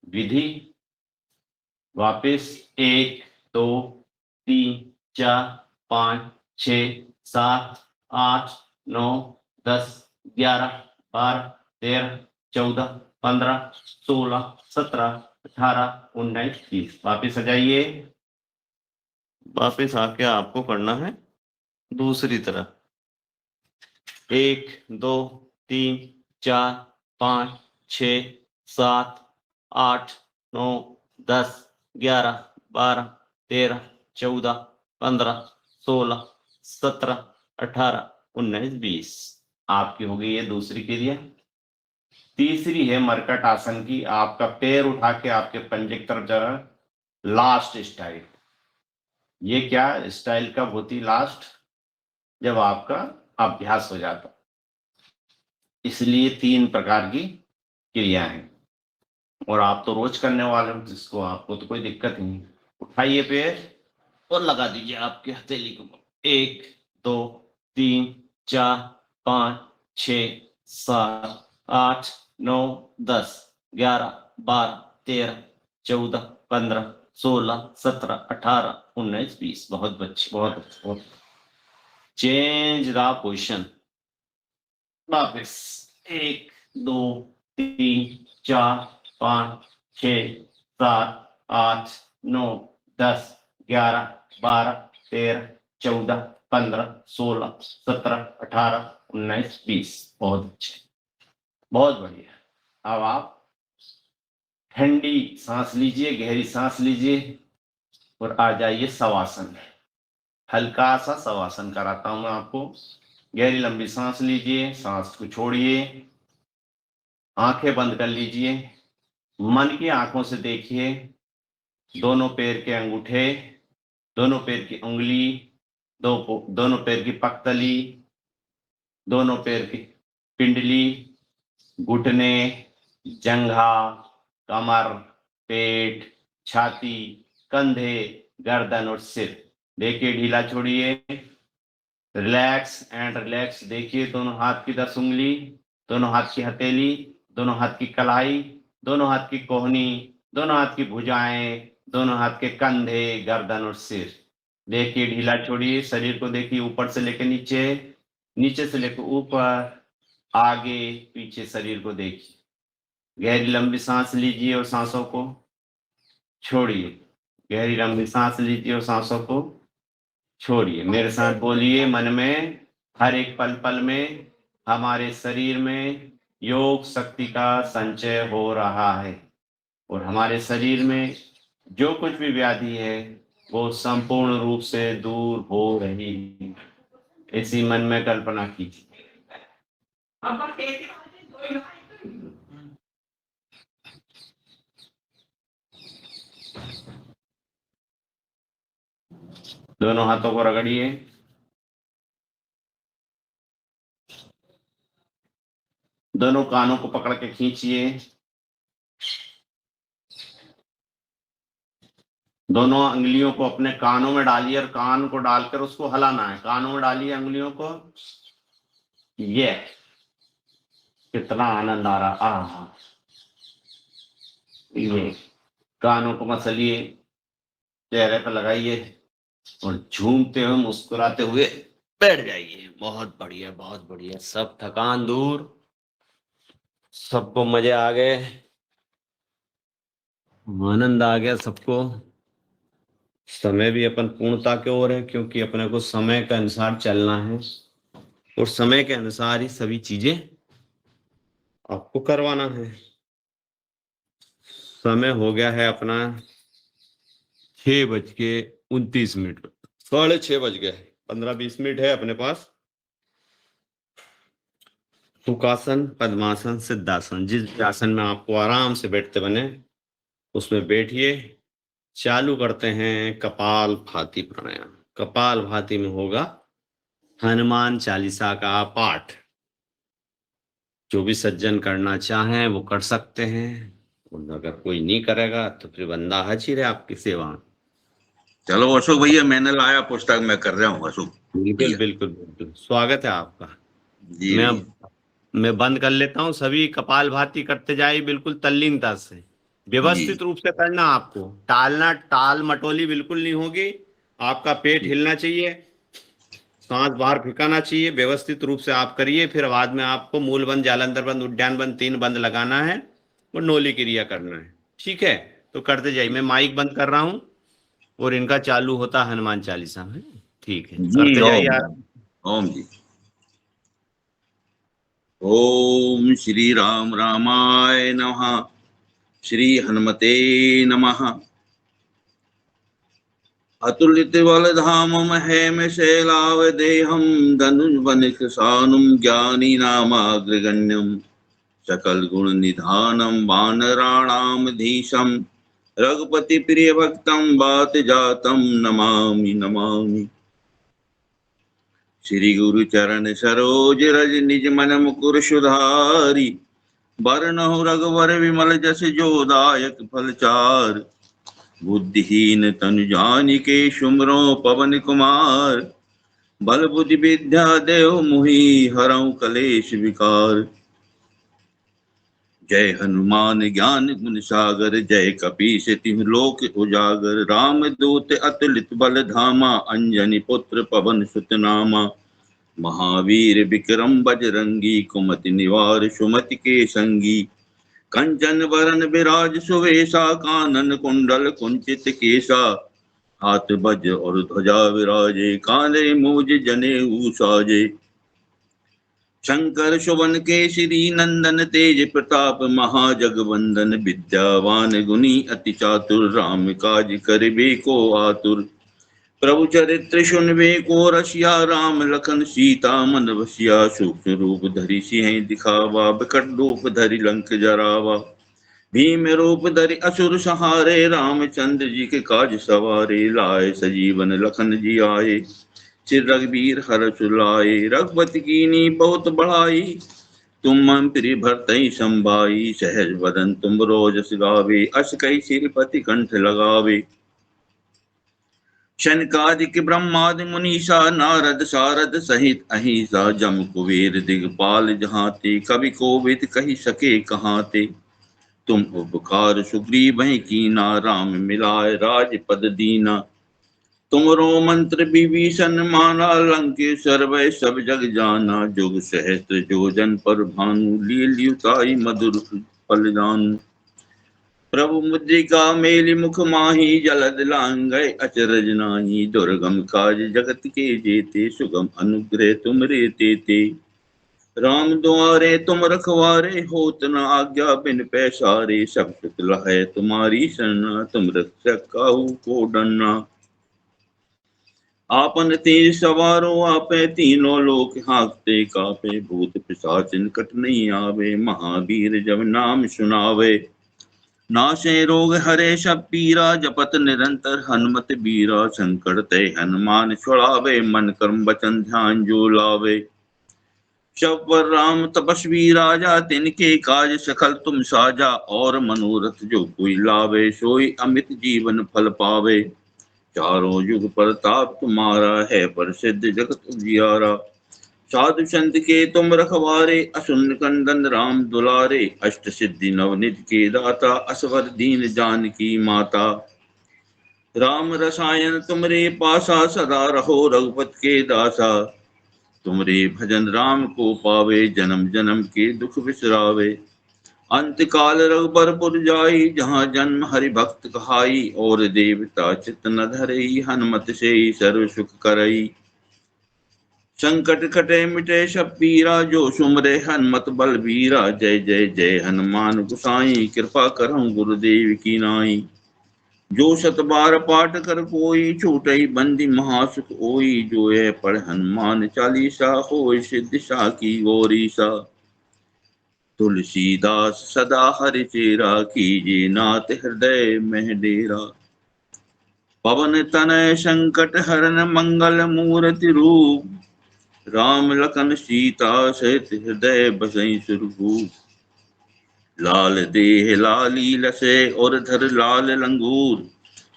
Speaker 1: विधि। वापस 1, 2, 3, 4, 5, 6, 7, 8, 9, 10, 11, 12, 13, 14, 15, 16, 17, 18, 19, 20। वापिस आ जाइए। वापिस आके आपको करना है दूसरी तरफ। 1, 2, 3, 4, 5, 6, 7, 8, 9, 10, 11, 12, 13, 14, 15, 16, 17, 18, 19, 20। आपकी हो गई है दूसरी क्रिया। तीसरी है मरकट आसन की। आपका पैर उठा के आपके पंजे की तरफ जा रहा है, लास्ट स्टाइल। ये क्या स्टाइल कब होती? लास्ट, जब आपका अभ्यास हो जाता। इसलिए 3 प्रकार की क्रिया है और आप तो रोज करने वाले हो, जिसको आपको तो कोई दिक्कत ही नहीं। उठाइए पैर और लगा दीजिए आपके हथेली को। 1, 2, 3, 4, 5, 6, 7, 8, 9, 10, 11, 12, 13, 14, 15, 16, 17, 18, 19, 20। बहुत अच्छी, बहुत अच्छी, बहुत। Change the position. वापिस 1, 2, 3, 4, 5, 6, 7, 8, 9, 10, 11, 12, 13, 14, 15, 16, 17, 18, 19, 20। बहुत अच्छे, बहुत बढ़िया। अब आप ठंडी सांस लीजिए, गहरी सांस लीजिए और आ जाइए शवासन। हल्का सा शवासन कराता हूं मैं आपको। गहरी लंबी सांस लीजिए, सांस को छोड़िए, आंखें बंद कर लीजिए। मन की आंखों से देखिए दोनों पैर के अंगूठे, दोनों पैर की उंगली, दोनों पैर की पकतली, दोनों पैर की पिंडली, घुटने, जंघा, कमर, पेट, छाती, कंधे, गर्दन और सिर। देखिए, ढीला छोड़िए, रिलैक्स एंड रिलैक्स। देखिए, दोनों हाथ की 10 उंगली, दोनों हाथ की हथेली, दोनों हाथ की कलाई, दोनों हाथ की कोहनी, दोनों हाथ की भुजाएं, दोनों हाथ के कंधे, गर्दन और सिर। देखिए, ढीला छोड़िए, शरीर को देखिए, ऊपर से लेकर नीचे, नीचे से लेकर ऊपर, आगे पीछे शरीर को देखिए। गहरी लंबी सांस लीजिए और सांसों को छोड़िए। गहरी लंबी सांस लीजिए और सांसों को छोड़िए। मेरे साथ बोलिए मन में, हर एक पल पल में हमारे शरीर में योग शक्ति का संचय हो रहा है और हमारे शरीर में जो कुछ भी व्याधि है वो संपूर्ण रूप से दूर हो रही है। ऐसी मन में कल्पना कीजिए। दोनों हाथों को रगड़िए। दोनों कानों को पकड़ के खींचिए। दोनों अंगुलियों को अपने कानों में डालिए और कान को डालकर उसको हिलाना है। कानों में डालिए अंगुलियों को। ये कितना आनंद आ रहा। आहा, ये कानों को मसलिए, चेहरे पर लगाइए और झूमते हुए मुस्कुराते हुए बैठ जाइए। बहुत बढ़िया, बहुत बढ़िया। सब थकान दूर, सबको मजे आ गए, आनंद आ गया सबको। समय भी अपन पूर्णता की ओर है, क्योंकि अपने को समय के अनुसार चलना है और समय के अनुसार ही सभी चीजें आपको करवाना है। समय हो गया है अपना 6:29। 6:30 बज गए, 15-20 मिनट है अपने पास। सुखासन, पद्मासन, सिद्धासन, जिस आसन में आपको आराम से बैठते बने उसमें बैठिए। चालू करते हैं कपाल भाती प्राणायाम। कपाल भाती में होगा हनुमान चालीसा का पाठ। जो भी सज्जन करना चाहें वो कर सकते हैं, और अगर कोई नहीं करेगा तो फिर बंदा हाजिर है आपकी सेवा में।
Speaker 6: चलो अशोक भैया, मैंने लाया पुस्तक, मैं कर रहा हूँ अशोक।
Speaker 1: बिल्कुल बिल्कुल बिल्कुल, स्वागत है आपका।
Speaker 6: जी
Speaker 1: मैं
Speaker 6: भैया।
Speaker 1: मैं बंद कर लेता हूँ। सभी कपाल भाती करते जाइए बिल्कुल तल्लीनता से, व्यवस्थित रूप से करना। आपको टालना, टाल मटोली बिल्कुल नहीं होगी। आपका पेट हिलना चाहिए, सांस बाहर फेंकाना चाहिए। व्यवस्थित रूप से आप करिए। फिर बाद में आपको मूल बंद, जालंधर बंद, उद्यान बंद, 3 बंद लगाना है और नोली क्रिया करना है। ठीक है, तो करते जाइए। मैं माइक बंद कर रहा हूं और इनका चालू होता हनुमान चालीसा में। ठीक है,
Speaker 6: जी
Speaker 1: करते जाइए
Speaker 6: ओम।
Speaker 1: यार।
Speaker 6: ओम जी। ओम श्री राम रामाय नमः। श्री हनुमते नमः। अतुलित बल धाम हेम शैलावदेहम धनुष सानुम ज्ञानी नामाग्रगण्यम सकल गुण निधानम वानराणाम धीशम रघुपति प्रिय भक्तम बात जातम नमामि नमामि। श्री गुरु चरण सरोज रज निज मन मुकुर सुधारी बरनहु रघुवर विमल जस जो दायक फल चार। बुद्धिहीन तनु जानिके सुमिरो पवन कुमार बल बुद्धि विद्या देव मुहि हरऊ कलेश विकार। जय हनुमान ज्ञान गुण सागर जय कपीस तिहु लोक उजागर। राम दूत अतुलित बल धामा अंजनी पुत्र पवन सुत नामा। महावीर विक्रम बजरंगी कुमति निवार सुमति के संगी। कंचन वरन विराज सुवेशा कानन कुंडल कुंचित केसा। हाथ बज और ध्वजा विराजे कांधे मूज जनेऊ साजे। शंकर सुवन केसरी नंदन तेज प्रताप महाजगवंदन। विद्यावान गुणी अति चातुर राम काज करिबे को आतुर। प्रभु चरित्र सुनबे को रसिया राम लखन सीता मन बसिया। सूक्ष्म रूप धरि सिंह दिखावा बिकट रूप धरि लंक जरावा। भीम रूप धरि असुर सहारे रामचंद्र जी के काज सवारे। लाए सजीवन लखन जी आए श्री रघुबीर हर सुलाए। रघुपति कीनी बहुत बढ़ाई तुम मन प्रिय भरतहि संभाई। सहज वदन तुम रोजस गावे अस कई श्रीपति कंठ लगावे। शनकादिक ब्रह्मादि मुनीसा नारद सारद सहित अहिसा। जम कुबेर दिगपाल जहाते कवि कोविद कहि सके कहाते। तुम उपकार सुग्रीव कीना राम मिलाए राजपद दीना। तुमरो मंत्र विभीषण माना लंकेश्वर वै सब जग जाना। जुग सहस्त्र जोजन पर भानु लील्युताई मधुर फल जानु। प्रभु मुद्रिका मेलि मुख माही जलद लांघै अचरज नाही। दुर्गम काज जगत के जेते सुगम अनुग्रह तुमरे तेते। राम द्वारे तुम रखवारे होत न आज्ञा बिन पैसारे। सब सुख लहै तुम्हारी शरणा तुम रक्षक काहू को डरना। आपन तेज सवारो आपे तीनों लोक हाँकते कापे। भूत पिशाच निकट नहीं आवे महावीर जब नाम सुनावे। नाशे रोग हरे सब पीरा जपत निरंतर हनुमत बीरा। संकट ते हनुमान छुड़ावे मन कर्म वचन ध्यान जो लावे। सब पर राम तपस्वी राजा तिनके काज सकल तुम साजा। और मनोरथ जो कोई लावे सोई अमित जीवन फल पावे। चारों युग प्रताप तुम्हारा है प्रसिद्ध जगत उजियारा। साधु संत के तुम रखवारे असुन कंदन राम दुलारे। अष्ट सिद्धि नवनिध के दाता असवर दीन जानकी माता। राम रसायन तुमरे पासा सदा रहो रघुपत के दासा। तुमरे भजन राम को पावे जन्म जन्म के दुख बिसरावे। अंत काल रघुबरपुर जाई जहाँ जन्म हरि भक्त कहाई। और देवता चित्त न धरई हनुमत से सर्व सुख करई। संकट कटे मिटे सब पीरा जो सुमरे हनुमत बलबीरा। जय जय जय हनुमान गोसाई कृपा करहु गुरुदेव की नाई। जो शत बार पाठ कर कोई, छूटई बंदी महासुख ओई। जो है पढ़ हनुमान चालीसा, होय सिद्धि साखी गौरीसा। तुलसीदास सदा हरि चेरा, कीजे नाथ हृदय मह डेरा। पवन तनय संकट हरन, मंगल मूर्ति रूप। राम लखन सीता सहित, हृदय बसई सुरभूप। लाल देह लाली लसे, और धर लाल लंगूर।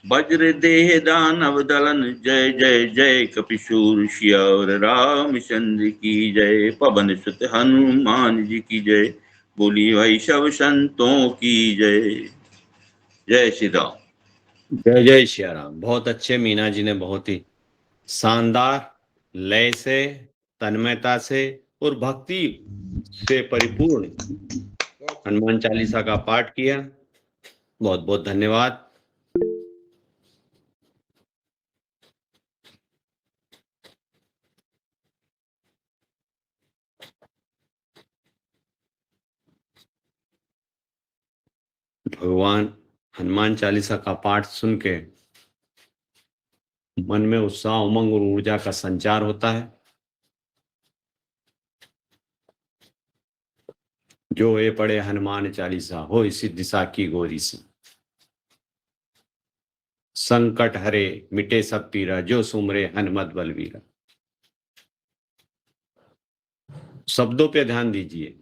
Speaker 6: वज्र देह दानव दलन, जय जय जय कपिशूर। सियावर रामचंद्र की जय, पवन सुत हनुमान जी की जय। बोली भाई सब संतों की जय। जय श्री राम।
Speaker 1: जय जय श्री राम। बहुत अच्छे, मीना जी ने बहुत ही शानदार लय से, तन्मयता से और भक्ति से परिपूर्ण हनुमान चालीसा का पाठ किया। बहुत बहुत धन्यवाद। भगवान हनुमान चालीसा का पाठ सुन के मन में उत्साह, उमंग और ऊर्जा का संचार होता है। जो ये पढ़े हनुमान चालीसा, हो सिद्धि साखी गौरी सी। संकट हरे मिटे सब पीरा, जो सुमरे हनुमत बलवीरा। शब्दों पे ध्यान दीजिए।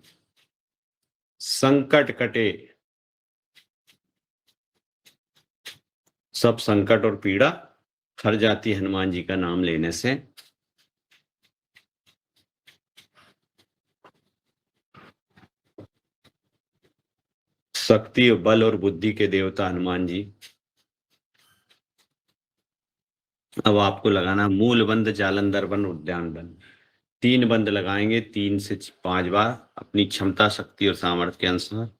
Speaker 1: संकट कटे, सब संकट और पीड़ा हर जाती हनुमान जी का नाम लेने से। शक्ति, बल और बुद्धि के देवता हनुमान जी। अब आपको लगाना मूल बंद, जालंधर बंद, उद्यान बंद। 3 बंद लगाएंगे, 3 से 5 बार अपनी क्षमता, शक्ति और सामर्थ्य के अनुसार।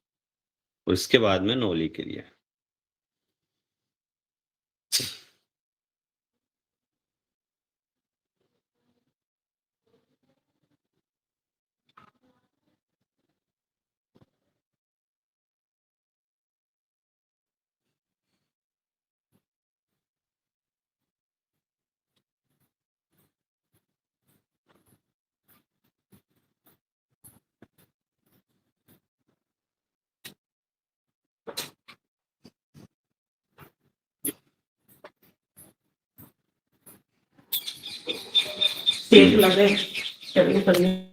Speaker 1: उसके बाद में नौली के लिए।
Speaker 7: सेक लगे चलिए चलिए।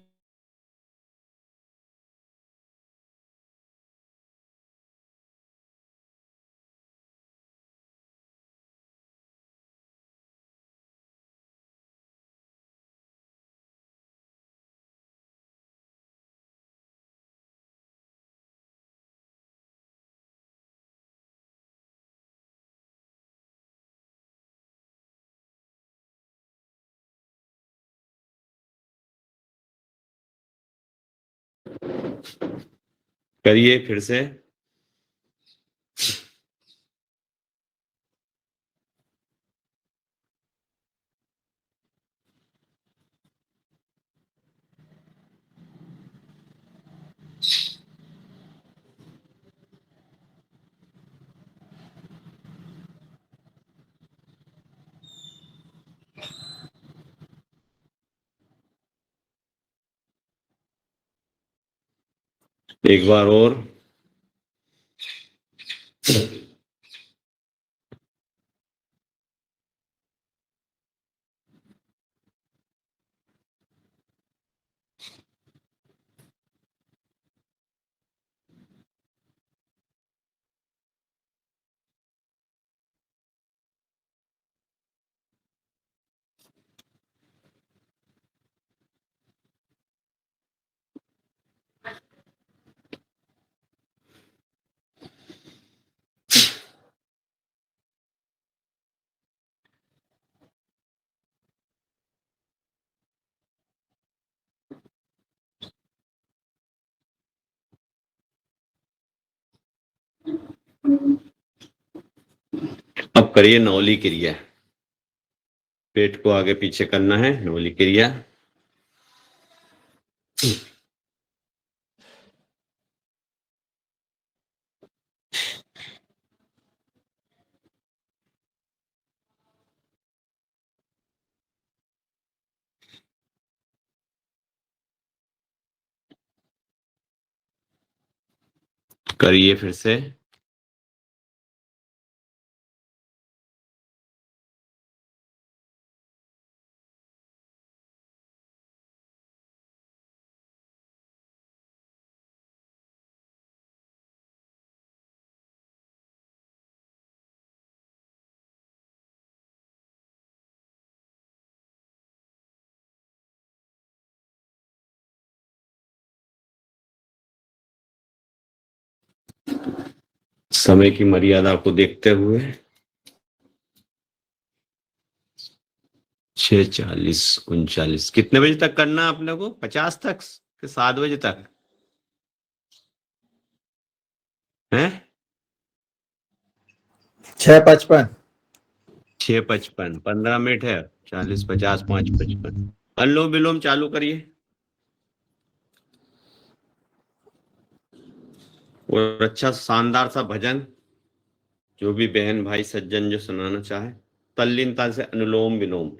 Speaker 1: करिए फिर से। एक बार और। अब करिए नौली क्रिया। पेट को आगे पीछे करना है, नौली क्रिया। करिए फिर से। समय की मर्यादा को देखते हुए 6:40 कितने बजे तक करना है अपने को? 50 तक कि 7 बजे तक है?
Speaker 8: 6:55।
Speaker 1: 6:55 15 मिनट है। 40 50 5 55। अनुलोम विलोम चालू करिए और अच्छा शानदार सा भजन, जो भी बहन भाई सज्जन जो सुनाना चाहे, तल्लीनता से अनुलोम विलोम।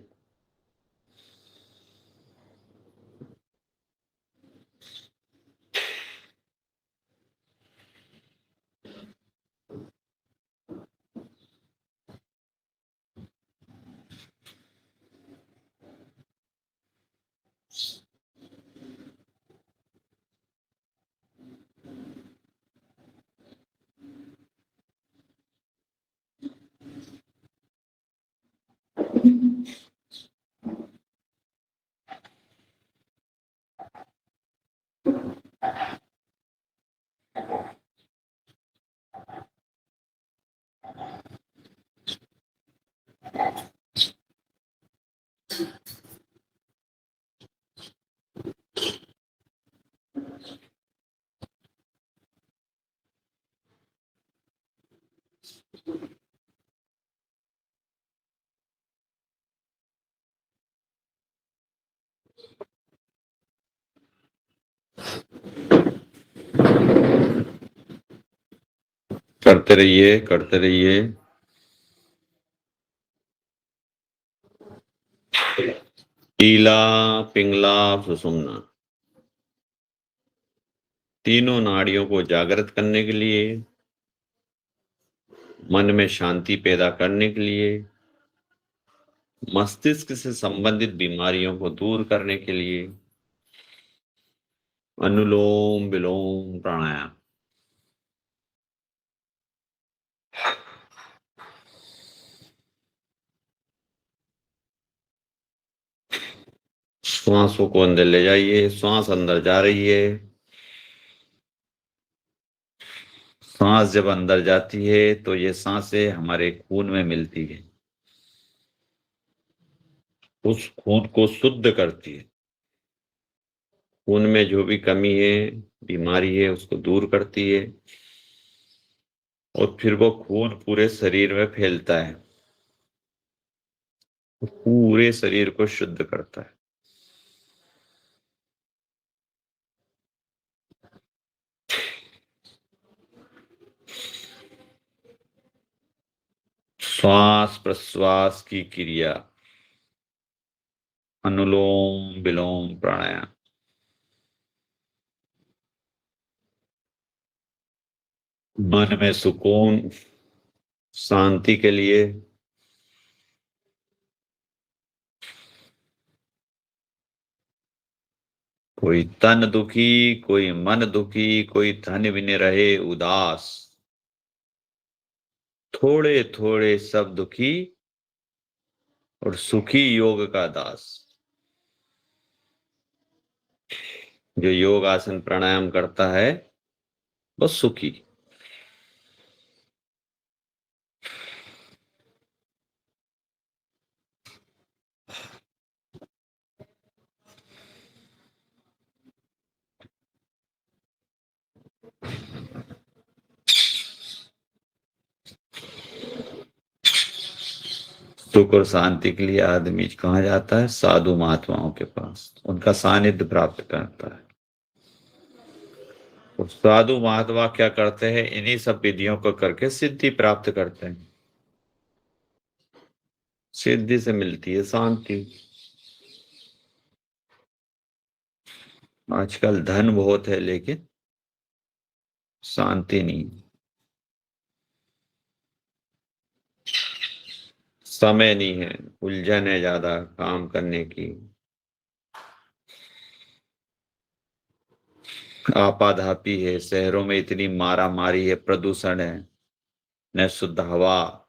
Speaker 1: करते रहिए करते रहिए। ईला पिंगला सुषुम्ना, तीनों नाड़ियों को जागृत करने के लिए, मन में शांति पैदा करने के लिए, मस्तिष्क से संबंधित बीमारियों को दूर करने के लिए अनुलोम विलोम प्राणायाम। श्वासों को अंदर ले जाइए, श्वास अंदर जा रही है। सांस जब अंदर जाती है तो ये सांसें हमारे खून में मिलती है, उस खून को शुद्ध करती है, खून में जो भी कमी है, बीमारी है, उसको दूर करती है, और फिर वो खून पूरे शरीर में फैलता है, पूरे शरीर को शुद्ध करता है। श्वास प्रश्वास की क्रिया, अनुलोम विलोम प्राणायाम। मन में सुकून शांति के लिए कोई तन दुखी, कोई मन दुखी, कोई धन भी नहीं रहे उदास, थोड़े थोड़े सब दुखी और सुखी योग का दास। जो योग आसन प्राणायाम करता है वो सुखी। सुख और शांति के लिए आदमी कहाँ जाता है? साधु महात्माओं के पास, उनका सानिध्य प्राप्त करता है। और साधु महात्मा क्या करते हैं? इन्हीं सब विधियों को करके सिद्धि प्राप्त करते हैं। सिद्धि से मिलती है शांति। आजकल धन बहुत है लेकिन शांति नहीं, समय नहीं है, उलझन है ज्यादा काम करने की, आपाधापी है, शहरों में इतनी मारा मारी है, प्रदूषण है, न शुद्ध हवा,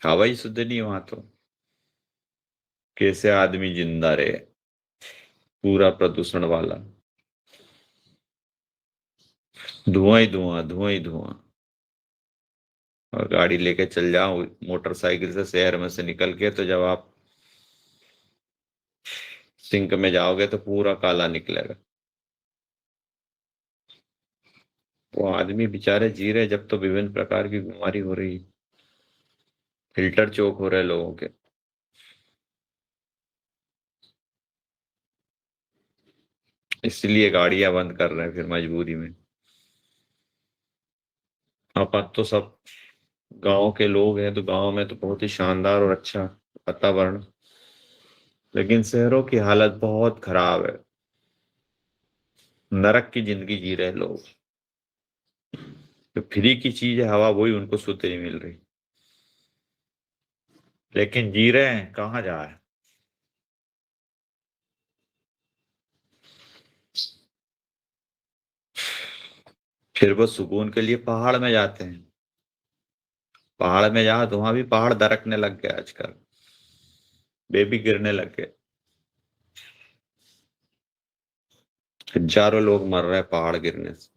Speaker 1: हवा ही शुद्ध नहीं वहां तो कैसे आदमी जिंदा रहे, पूरा प्रदूषण वाला, धुआं ही धुआं, धुआं ही धुआं। और गाड़ी लेके चल जाओ मोटरसाइकिल से शहर में से निकल के, तो जब आप सिंक में जाओगे तो पूरा काला निकलेगा। वो आदमी बेचारे जी रहे, जब तो विभिन्न प्रकार की बीमारी हो रही, फिल्टर चोक हो रहे लोगों के। इसलिए गाड़ियां बंद कर रहे हैं फिर मजबूरी में। अपन तो सब गांव के लोग हैं, तो गांव में तो बहुत ही शानदार और अच्छा वातावरण, लेकिन शहरों की हालत बहुत खराब है, नरक की जिंदगी जी रहे लोग। जो फ्री की चीज है हवा, वही उनको शुद्ध नहीं मिल रही, लेकिन जी रहे हैं कहाँ जाए। फिर वो सुकून के लिए पहाड़ में जाते हैं, पहाड़ में जाओ तो वहां भी पहाड़ दरकने लग गए आजकल, बेबी गिरने लग गए, हजारों लोग मर रहे हैं पहाड़ गिरने से।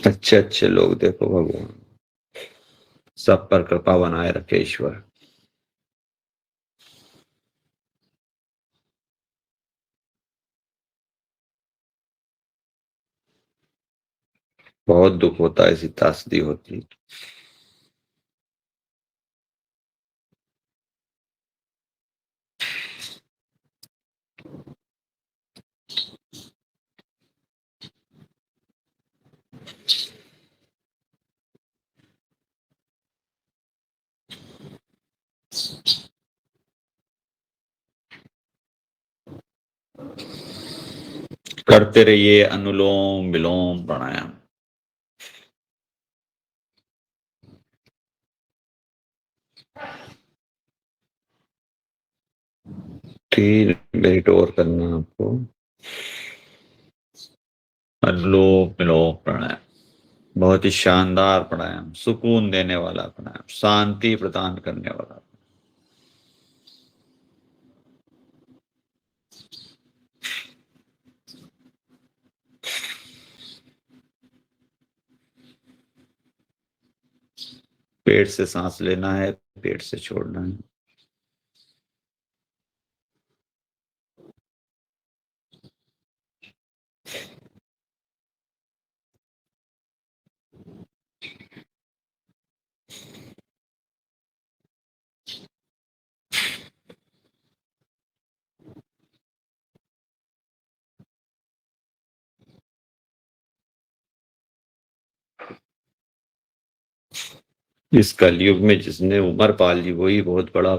Speaker 1: अच्छे अच्छे लोग देखो, भगवान सब पर कृपा बनाए रखे ईश्वर। बहुत दुख होता है, ऐसी त्रासदी होती है। करते रहिए अनुलोम विलोम प्राणायाम। तीन मिनट और करना है आपको, अनुलोम विलोम प्राणायाम। बहुत ही शानदार प्राणायाम, सुकून देने वाला प्राणायाम, शांति प्रदान करने वाला। पेट से सांस लेना है, पेट से छोड़ना है। इस कलयुग में जिसने उम्र पाल ली वही बहुत बड़ा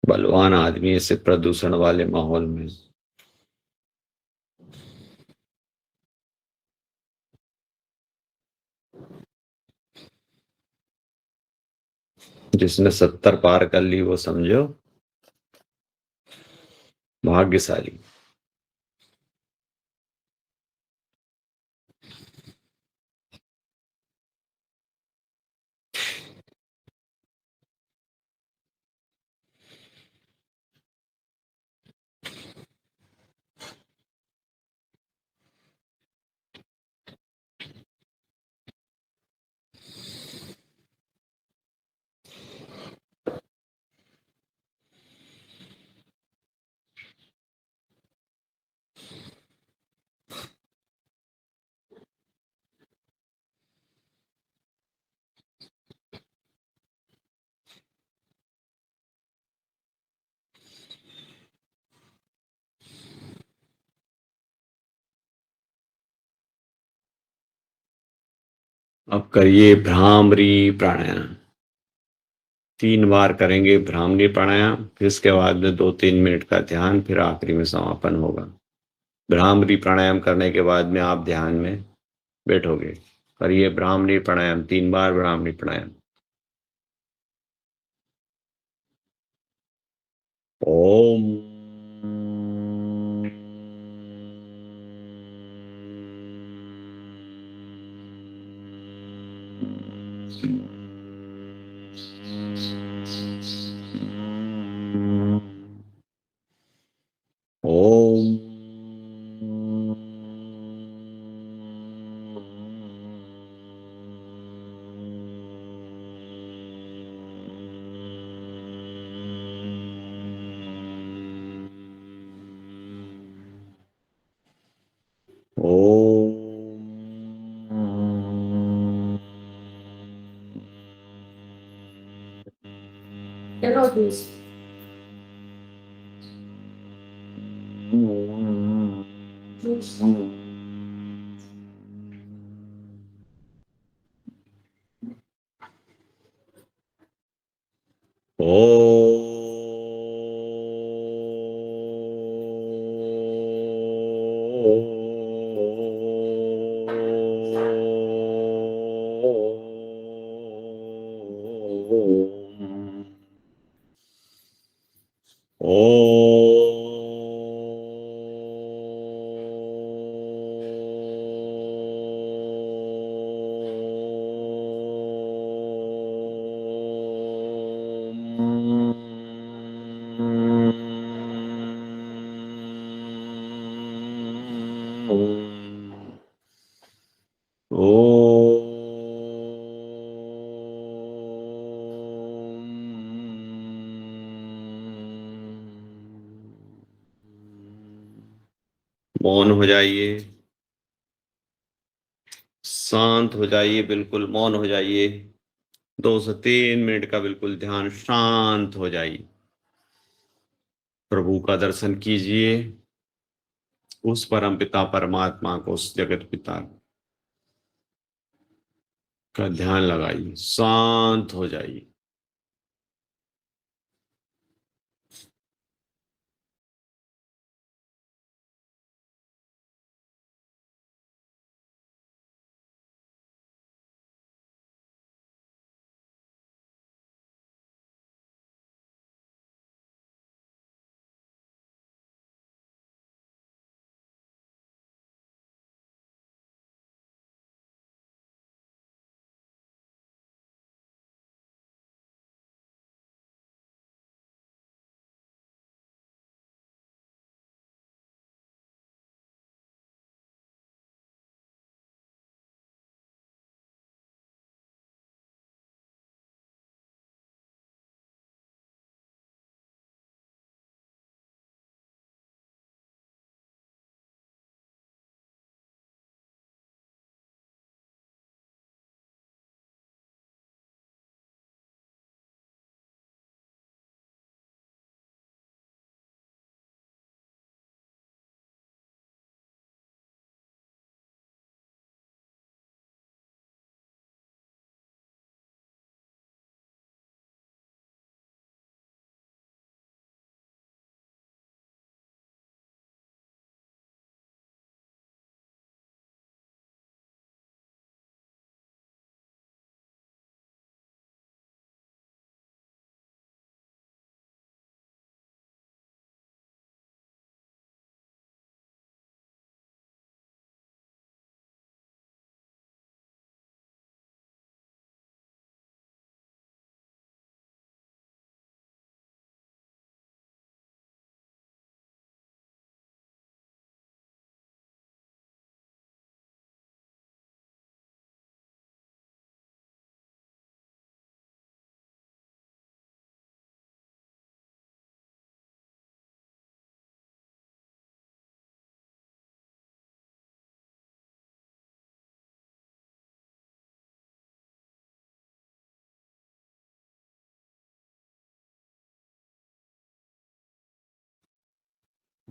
Speaker 1: बलवान आदमी है, ऐसे प्रदूषण वाले माहौल में। जिसने 70 पार कर ली वो समझो भाग्यशाली। अब करिए भ्रामरी प्राणायाम। 3 बार करेंगे भ्रामरी प्राणायाम, फिर इसके बाद में 2-3 मिनट का ध्यान, फिर आखिरी में समापन होगा। भ्रामरी प्राणायाम करने के बाद में आप ध्यान में बैठोगे। करिए भ्रामरी प्राणायाम, 3 बार भ्रामरी प्राणायाम। ओम ओम
Speaker 7: चलो please. Please. मौन हो जाइए, शांत हो जाइए, बिल्कुल मौन हो जाइए। 2 से 3 मिनट का बिल्कुल ध्यान, शांत हो जाइए। प्रभु का दर्शन कीजिए, उस परम पिता परमात्मा को, उस जगत पिता का ध्यान लगाइए, शांत हो जाइए।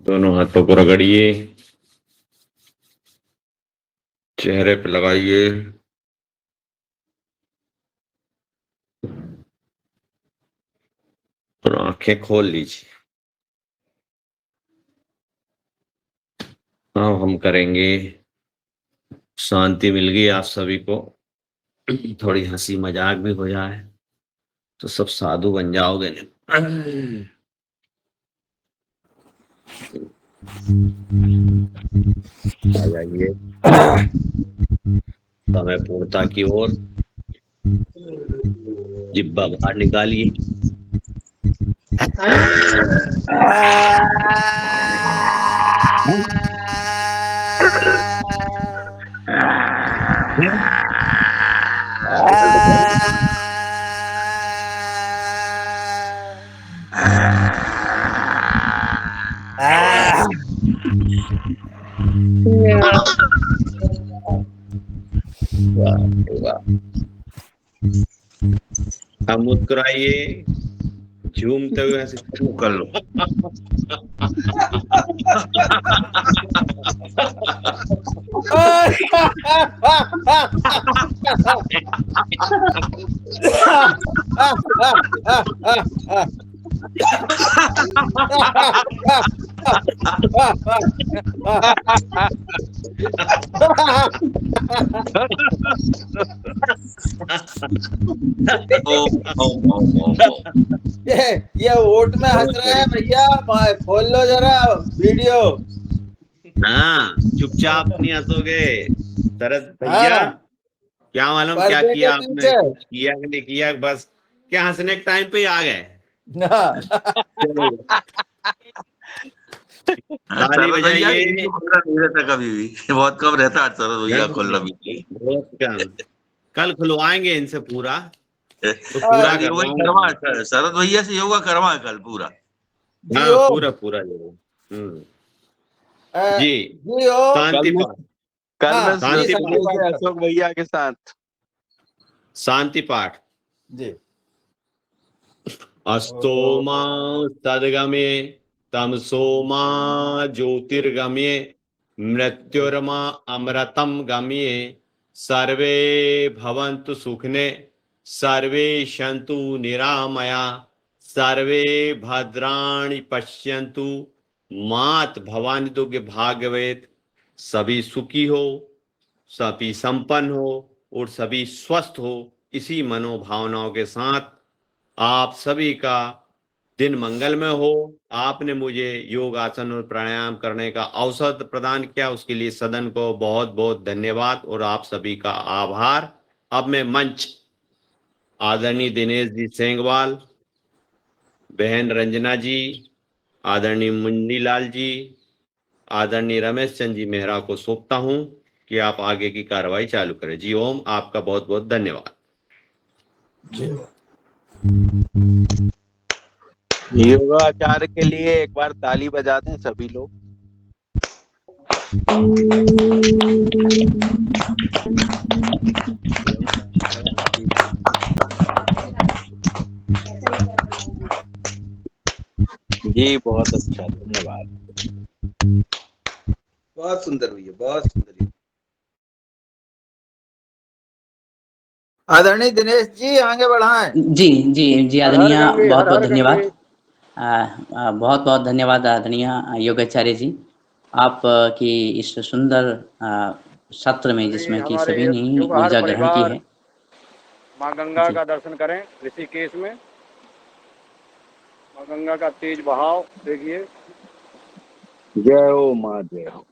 Speaker 7: दोनों हाथों को रगड़िए, चेहरे पे लगाइए,
Speaker 1: और आंखें खोल लीजिए। अब हम करेंगे, शांति मिल गई आप सभी को, थोड़ी हंसी मजाक भी हो जाए तो सब साधु बन जाओगे। आ जाइए समय पूर्णता की ओर, जिब्बा बाहर निकालिए। अब मुस्कुराइए, झूमते हुए ऐसे शुरू कर लो।
Speaker 8: ये वोट में हंस रहे हैं भैया, खोल लो जरा वीडियो।
Speaker 1: हाँ, चुपचाप नहीं हंसोगे शरद भैया।
Speaker 8: हाँ,
Speaker 1: क्या मालूम
Speaker 8: पर्दे
Speaker 1: क्या
Speaker 8: के
Speaker 1: किया आपने,
Speaker 8: पीछे।
Speaker 1: किया कि नहीं किया, बस क्या हंसने के टाइम पे ही आ गए। चलो, ताली बजाइए।
Speaker 6: नहीं रहता कभी भी, बहुत कम रहता है शरद भैया खोलना भी।
Speaker 1: बहुत कम। कल खुलवाएंगे इनसे पूरा, तो पूरा
Speaker 6: कल वही
Speaker 1: करवाऊंगा।
Speaker 6: करवा, शरद भैया से योगा करवा कल पूरा।
Speaker 1: हाँ, पूरा पूरा जरूर। जी,
Speaker 8: जी ओ
Speaker 1: शांति पाठ,
Speaker 9: कल
Speaker 8: हाँ,
Speaker 9: मैं
Speaker 1: शांति
Speaker 8: जी,
Speaker 1: पाठ,
Speaker 9: सुनेंगे अशोक भैया के साथ।
Speaker 1: शांति पाठ।
Speaker 8: जी।
Speaker 1: अस्तो मा तद्गमे तमसो मा ज्योतिर्गमये मृत्युर्मा अमृतम गमये सर्वे भवन्तु सुखिने सर्वे सन्तु निरामया सर्वे भद्राणि पश्यन्तु मात भवानी दुर्गे भागवत। सभी सुखी हो, सभी संपन्न हो और सभी स्वस्थ हो। इसी मनोभावनाओं के साथ आप सभी का दिन मंगलमय हो। आपने मुझे योग आसन और प्राणायाम करने का अवसर प्रदान किया, उसके लिए सदन को बहुत बहुत धन्यवाद और आप सभी का आभार। अब मैं मंच आदरणीय दिनेश जी सेंगवाल, बहन रंजना जी, आदरणीय मुंडीलाल जी, आदरणीय रमेश चंद जी मेहरा को सौंपता हूं कि आप आगे की कार्रवाई चालू करें। जी ओम, आपका बहुत बहुत धन्यवाद।
Speaker 9: योगाचार्य के लिए एक बार ताली बजा दें सभी लोग। जी बहुत अच्छा, धन्यवाद।
Speaker 5: बहुत सुंदर भैया, बहुत सुंदर।
Speaker 8: आदरणीय दिनेश जी आगे बढ़ाएं।
Speaker 3: जी जी जी आदरणीय, बहुत बहुत धन्यवाद। बहुत बहुत धन्यवाद आदरणीय योगाचार्य जी, आप की इस सुंदर सत्र में जिसमें कि सभी ने ऊर्जा ग्रहण की है।
Speaker 10: माँ गंगा का दर्शन करें ऋषिकेश में। माँ गंगा का तेज बहाव देखिए।
Speaker 9: जय हो माँ, जय हो।